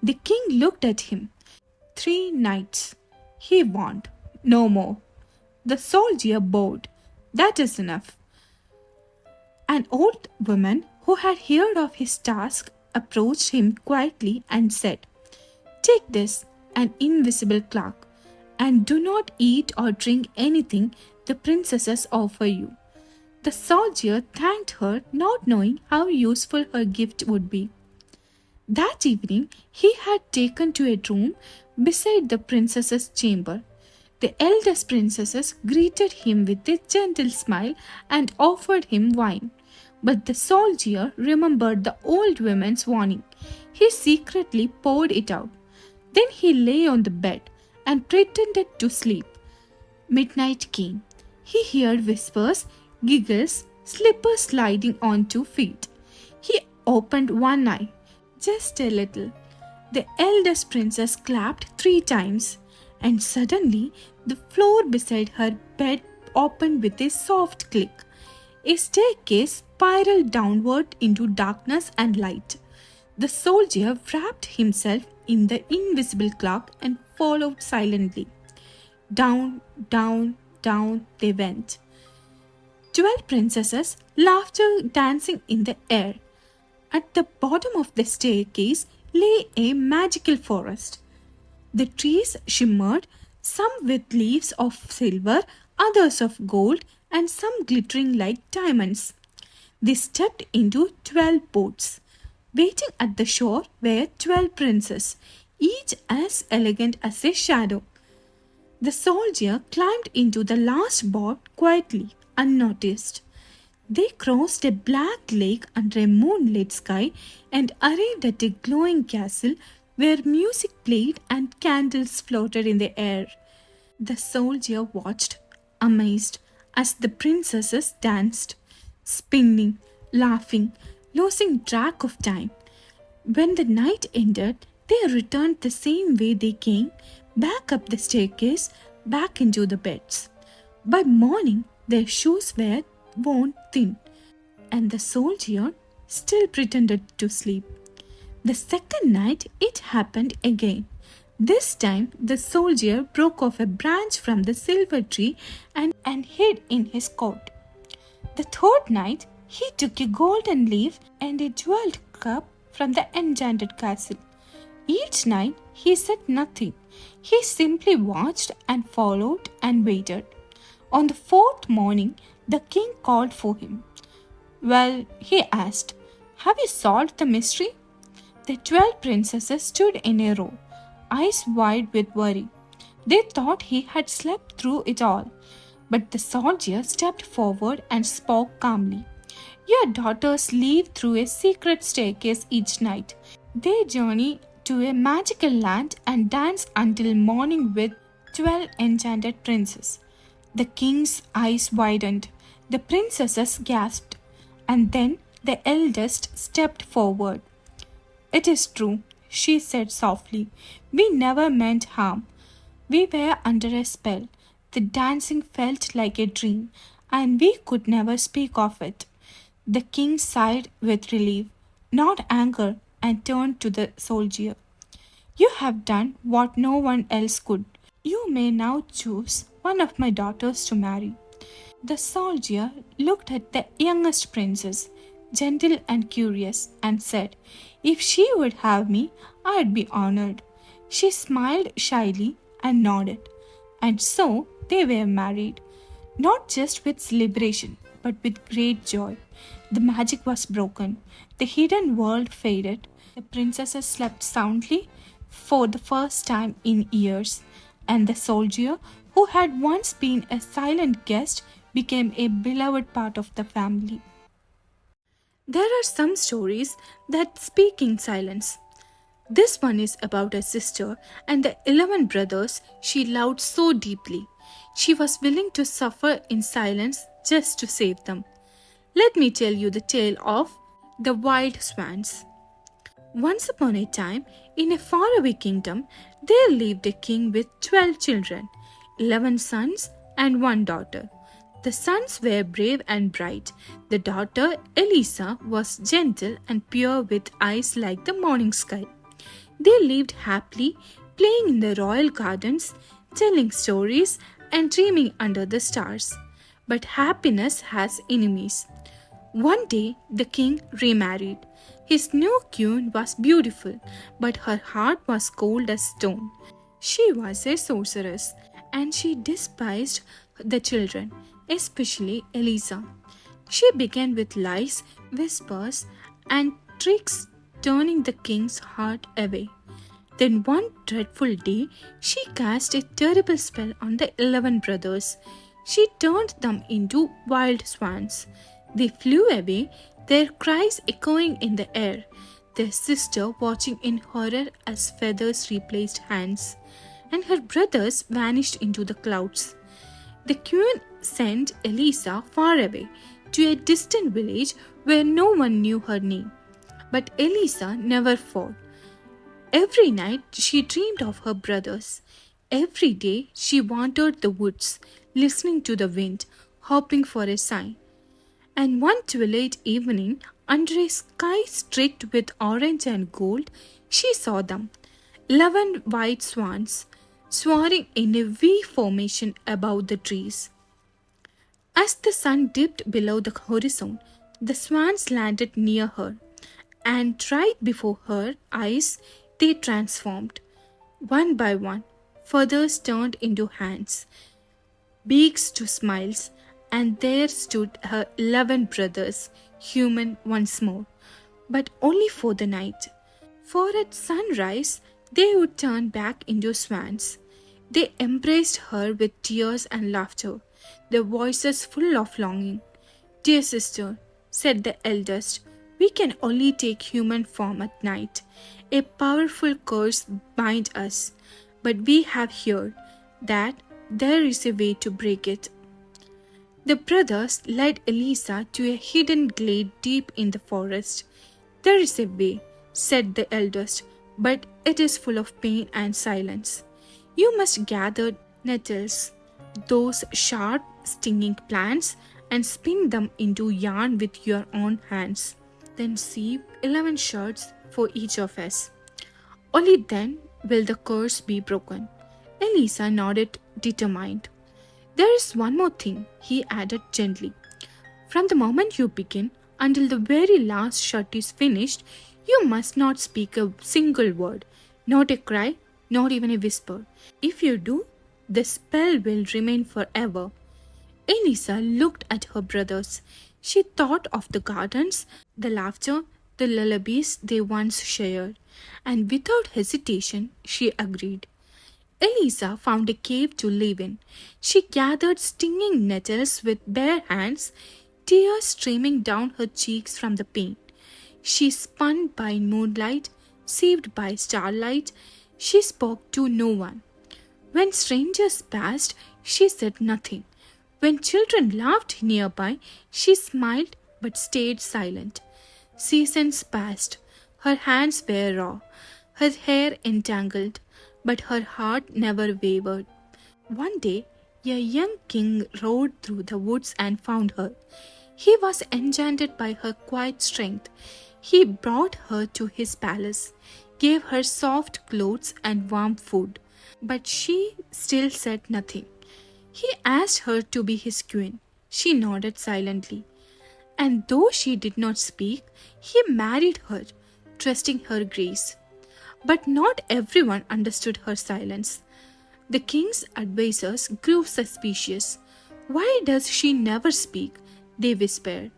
The king looked at him. 3 nights. He warned. No more. The soldier bowed. That is enough. An old woman who had heard of his task approached him quietly and said, Take this, an invisible cloak, and do not eat or drink anything the princesses offer you. The soldier thanked her, not knowing how useful her gift would be. That evening, he had taken to a room beside the princess's chamber. The eldest princesses greeted him with a gentle smile and offered him wine. But the soldier remembered the old woman's warning. He secretly poured it out. Then he lay on the bed and pretended to sleep. Midnight came. He heard whispers, giggles, slippers sliding on 2 feet. He opened one eye, just a little. The eldest princess clapped 3 times, and suddenly the floor beside her bed opened with a soft click. A staircase spiraled downward into darkness and light. The soldier wrapped himself in the invisible cloak and followed silently. Down, down, down they went. 12 princesses, laughter dancing in the air. At the bottom of the staircase lay a magical forest. The trees shimmered, some with leaves of silver, others of gold, and some glittering like diamonds. They stepped into 12 boats. Waiting at the shore were 12 princes, each as elegant as a shadow. The soldier climbed into the last boat quietly, unnoticed. They crossed a black lake under a moonlit sky and arrived at a glowing castle where music played and candles floated in the air. The soldier watched, amazed, as the princesses danced, spinning, laughing, losing track of time. When the night ended, they returned the same way they came, back up the staircase, back into the beds. By morning, their shoes were worn thin, and the soldier still pretended to sleep. The second night, it happened again. This time, the soldier broke off a branch from the silver tree and hid in his coat. The third night, he took a golden leaf and a jeweled cup from the enchanted castle. Each night, he said nothing. He simply watched and followed and waited. On the fourth morning, the king called for him. "Well," he asked, "have you solved the mystery?" The 12 princesses stood in a row, eyes wide with worry. They thought he had slept through it all. But the soldier stepped forward and spoke calmly. "Your daughters leave through a secret staircase each night. They journey to a magical land and dance until morning with 12 enchanted princes." The king's eyes widened. The princesses gasped, and then the eldest stepped forward. "It is true," she said softly. "We never meant harm. We were under a spell. The dancing felt like a dream, and we could never speak of it." The king sighed with relief, not anger, and turned to the soldier. "You have done what no one else could. You may now choose one of my daughters to marry." The soldier looked at the youngest princess, gentle and curious, and said, "If she would have me, I'd be honored." She smiled shyly and nodded. And so they were married, not just with celebration, but with great joy. The magic was broken. The hidden world faded. The princesses slept soundly for the first time in years, and the soldier, who had once been a silent guest, became a beloved part of the family. There are some stories that speak in silence. This one is about a sister and the 11 brothers she loved so deeply. She was willing to suffer in silence just to save them. Let me tell you the tale of the Wild Swans. Once upon a time, in a faraway kingdom, there lived a king with 12 children, 11 sons and 1 daughter. The sons were brave and bright. The daughter, Elisa, was gentle and pure with eyes like the morning sky. They lived happily, playing in the royal gardens, telling stories, and dreaming under the stars. But happiness has enemies. One day, the king remarried. His new queen was beautiful, but her heart was cold as stone. She was a sorceress, and she despised the children, especially Elisa. She began with lies, whispers, and tricks, turning the king's heart away. Then one dreadful day, she cast a terrible spell on the 11 brothers. She turned them into wild swans. They flew away, their cries echoing in the air, their sister watching in horror as feathers replaced hands, and her brothers vanished into the clouds. The queen sent Elisa far away to a distant village where no one knew her name. But Elisa never fought. Every night she dreamed of her brothers. Every day she wandered the woods, listening to the wind, hoping for a sign. And one twilight evening, under a sky streaked with orange and gold, she saw them, 11 white swans, soaring in a V formation above the trees. As the sun dipped below the horizon, the swans landed near her, and right before her eyes they transformed. One by one, feathers turned into hands, beaks to smiles, and there stood her 11 brothers, human once more, but only for the night. For at sunrise they would turn back into swans. They embraced her with tears and laughter, their voices full of longing. "Dear sister," said the eldest, "we can only take human form at night. A powerful curse binds us, but we have heard that there is a way to break it." The brothers led Elisa to a hidden glade deep in the forest. "There is a way," said the eldest, "but it is full of pain and silence. You must gather nettles, those sharp, stinging plants, and spin them into yarn with your own hands. Then sew 11 shirts for each of us. Only then will the curse be broken." Elisa nodded, determined. "There is one more thing," he added gently. "From the moment you begin until the very last shirt is finished, you must not speak a single word, not a cry, not even a whisper. If you do, the spell will remain forever." Elisa looked at her brothers. She thought of the gardens, the laughter, the lullabies they once shared, and without hesitation she agreed. Elisa found a cave to live in. She gathered stinging nettles with bare hands, tears streaming down her cheeks from the pain. She spun by moonlight, saved by starlight. She spoke to no one. When strangers passed, she said nothing. When children laughed nearby, she smiled but stayed silent. Seasons passed. Her hands were raw, her hair entangled, but her heart never wavered. One day, a young king rode through the woods and found her. He was enchanted by her quiet strength. He brought her to his palace, gave her soft clothes and warm food, but she still said nothing. He asked her to be his queen. She nodded silently. And though she did not speak, he married her, trusting her grace. But not everyone understood her silence. The king's advisers grew suspicious. "Why does she never speak?" they whispered.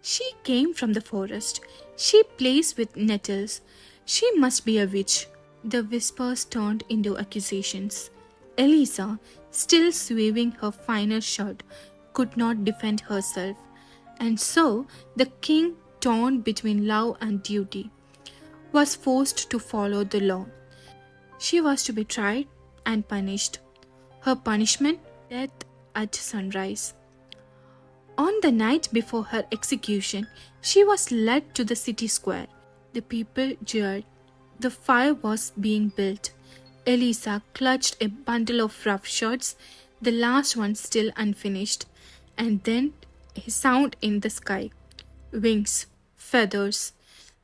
"She came from the forest. She plays with nettles. She must be a witch." The whispers turned into accusations. Elisa, still sewing her final shirt, could not defend herself. And so the king, torn between love and duty, was forced to follow the law. She was to be tried and punished. Her punishment, death at sunrise. On the night before her execution, she was led to the city square. The people jeered. The fire was being built. Elisa clutched a bundle of rough shirts, the last one still unfinished, and then a sound in the sky. Wings, feathers.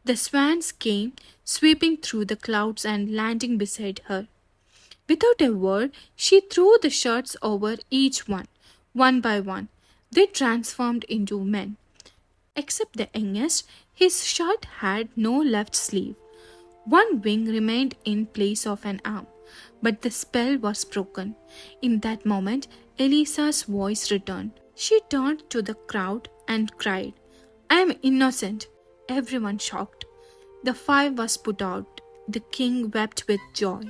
The swans came, sweeping through the clouds and landing beside her. Without a word, she threw the shirts over each one by one. They transformed into men. Except the youngest, his shirt had no left sleeve. One wing remained in place of an arm, but the spell was broken. In that moment, Elisa's voice returned. She turned to the crowd and cried, "I am innocent." Everyone shocked. The fire was put out. The king wept with joy.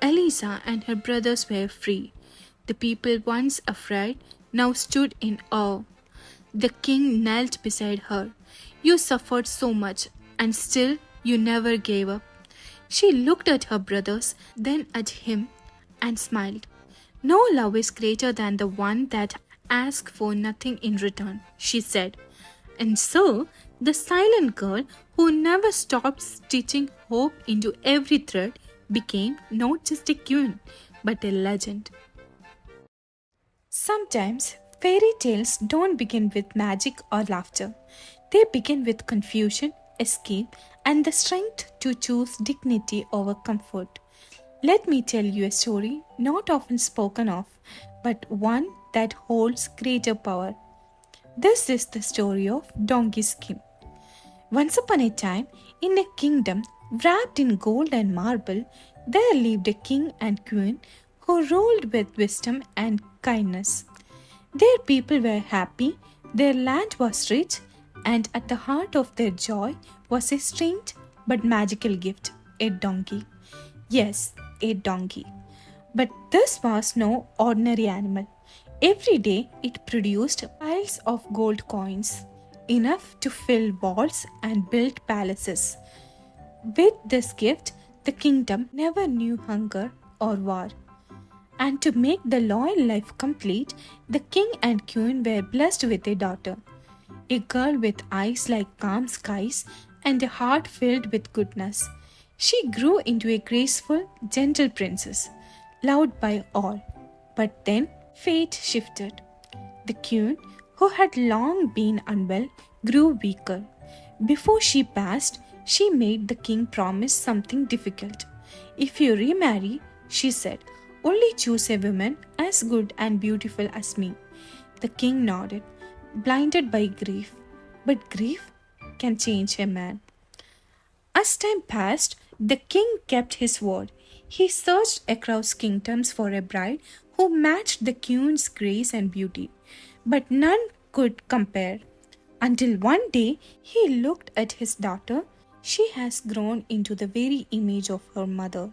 Elisa and her brothers were free. The people once afraid now stood in awe. The king knelt beside her. You suffered so much, and still you never gave up. She looked at her brothers, then at him, and smiled. No love is greater than the one that asks for nothing in return, she said. And so, the silent girl who never stopped stitching hope into every thread became not just a queen, but a legend. Sometimes fairy tales don't begin with magic or laughter. They begin with confusion, escape, and the strength to choose dignity over comfort. Let me tell you a story not often spoken of, but one that holds greater power. This is the story of Donkeyskin. Once upon a time, in a kingdom wrapped in gold and marble, there lived a king and queen who ruled with wisdom and kindness. Their people were happy, their land was rich, and at the heart of their joy was a strange but magical gift, a donkey. Yes, a donkey. But this was no ordinary animal. Every day it produced piles of gold coins, enough to fill walls and build palaces. With this gift, the kingdom never knew hunger or war. And to make the loyal life complete, the king and queen were blessed with a daughter, a girl with eyes like calm skies and a heart filled with goodness. She grew into a graceful, gentle princess, loved by all. But then fate shifted. The queen, who had long been unwell, grew weaker. Before she passed, she made the king promise something difficult. If you remarry, she said, only choose a woman as good and beautiful as me. The king nodded, blinded by grief. But grief can change a man. As time passed, the king kept his word. He searched across kingdoms for a bride who matched the queen's grace and beauty, but none could compare. Until one day he looked at his daughter. She has grown into the very image of her mother.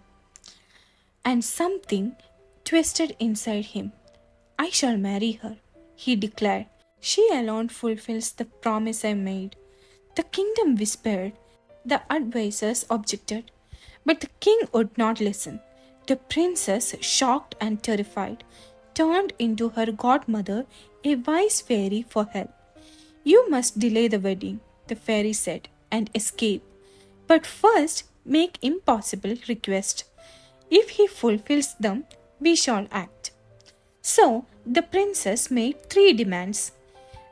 And something twisted inside him. I shall marry her, he declared. She alone fulfills the promise I made. The kingdom whispered. The advisers objected. But the king would not listen. The princess, shocked and terrified, turned into her godmother, a wise fairy, for help. You must delay the wedding, the fairy said, and escape. But first make impossible requests. If he fulfills them, we shall act. So the princess made 3 demands.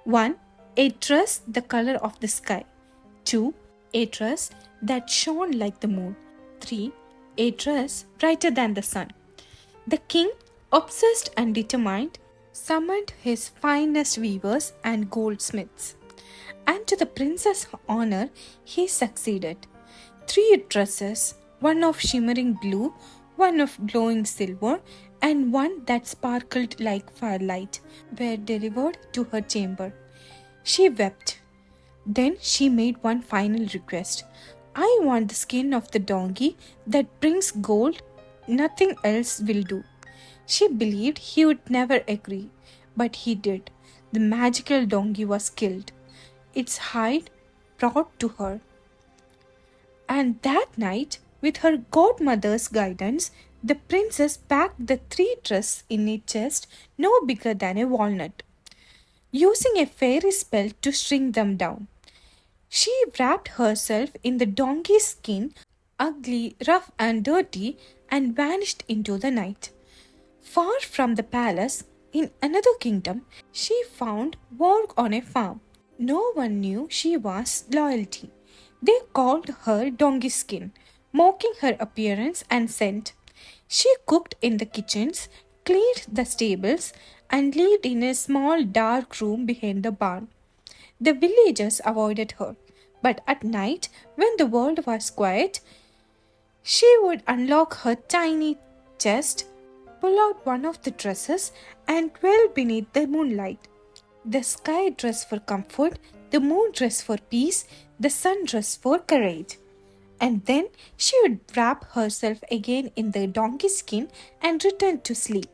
1. A dress the color of the sky. 2. A dress that shone like the moon. 3. A dress brighter than the sun. The king, obsessed and determined, summoned his finest weavers and goldsmiths. And to the princess' honor, he succeeded. 3 dresses, one of shimmering blue, one of glowing silver, and one that sparkled like firelight, were delivered to her chamber. She wept. Then she made one final request. I want the skin of the donkey that brings gold. Nothing else will do. She believed he would never agree, but he did. The magical donkey was killed, its hide brought to her. And that night, with her godmother's guidance, the princess packed the 3 dresses in a chest no bigger than a walnut, using a fairy spell to shrink them down. She wrapped herself in the donkey's skin, ugly, rough, and dirty, and vanished into the night. Far from the palace, in another kingdom, she found work on a farm. No one knew she was loyalty. They called her Donkeyskin, mocking her appearance and scent. She cooked in the kitchens, cleaned the stables, and lived in a small dark room behind the barn. The villagers avoided her, but at night, when the world was quiet, she would unlock her tiny chest, pull out one of the dresses, and dwell beneath the moonlight. The sky dressed for comfort, the moon dressed for peace, the sun dressed for courage. And then she would wrap herself again in the donkey skin and return to sleep.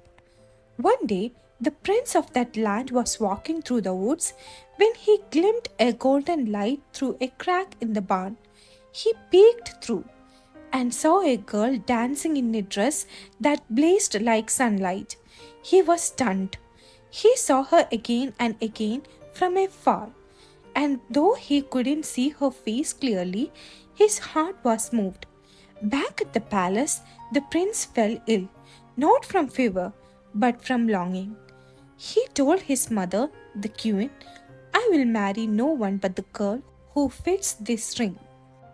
One day, The prince of that land was walking through the woods when he glimpsed a golden light through a crack in the barn. He peeked through and saw a girl dancing in a dress that blazed like sunlight. He was stunned. He saw her again and again from afar, and though he couldn't see her face clearly, his heart was moved. Back at the palace, the prince fell ill, not from fever, but from longing. He told his mother, the queen, I will marry no one but the girl who fits this ring.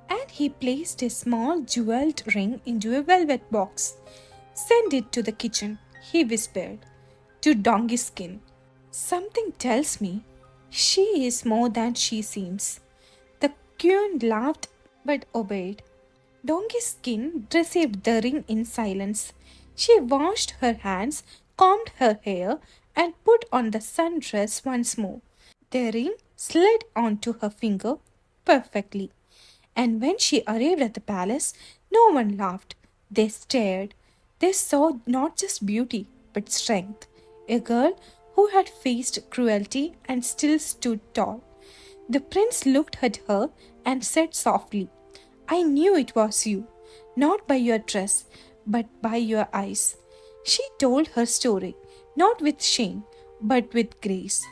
And he placed a small jeweled ring into a velvet box. Send it to the kitchen, he whispered, to Donkeyskin. Something tells me she is more than she seems. The queen laughed but obeyed. Donkeyskin received the ring in silence. She washed her hands, combed her hair, and put on the sundress once more. The ring slid onto her finger perfectly. And when she arrived at the palace, no one laughed. They stared. They saw not just beauty, but strength. A girl who had faced cruelty and still stood tall. The prince looked at her and said softly, I knew it was you, not by your dress, but by your eyes. She told her story, not with shame, but with grace.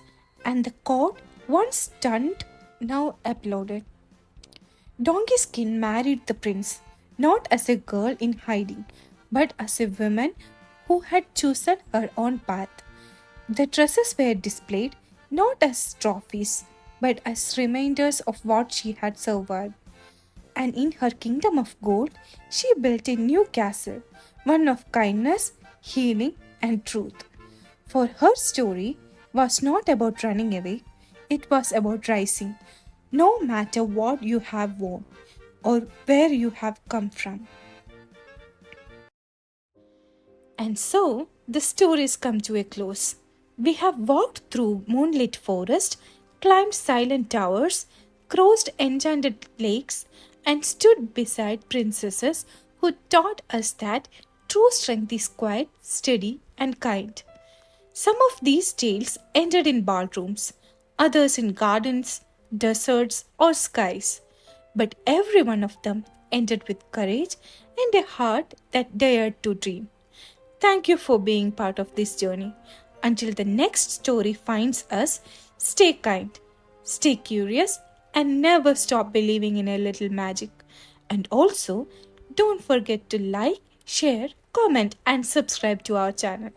And the court, once stunned, now applauded. Donkeyskin married the prince, not as a girl in hiding, but as a woman who had chosen her own path. The dresses were displayed not as trophies, but as reminders of what she had survived. And in her kingdom of gold, she built a new castle, one of kindness, healing, and truth. For her story was not about running away, it was about rising, no matter what you have worn or where you have come from. And so the stories come to a close. We have walked through moonlit forest, climbed silent towers, crossed enchanted lakes, and stood beside princesses who taught us that true strength is quiet, steady, and kind. Some of these tales ended in ballrooms, others in gardens, deserts, or skies. But every one of them ended with courage and a heart that dared to dream. Thank you for being part of this journey. Until the next story finds us, stay kind, stay curious, and never stop believing in a little magic. And also, don't forget to like, share, comment, and subscribe to our channel.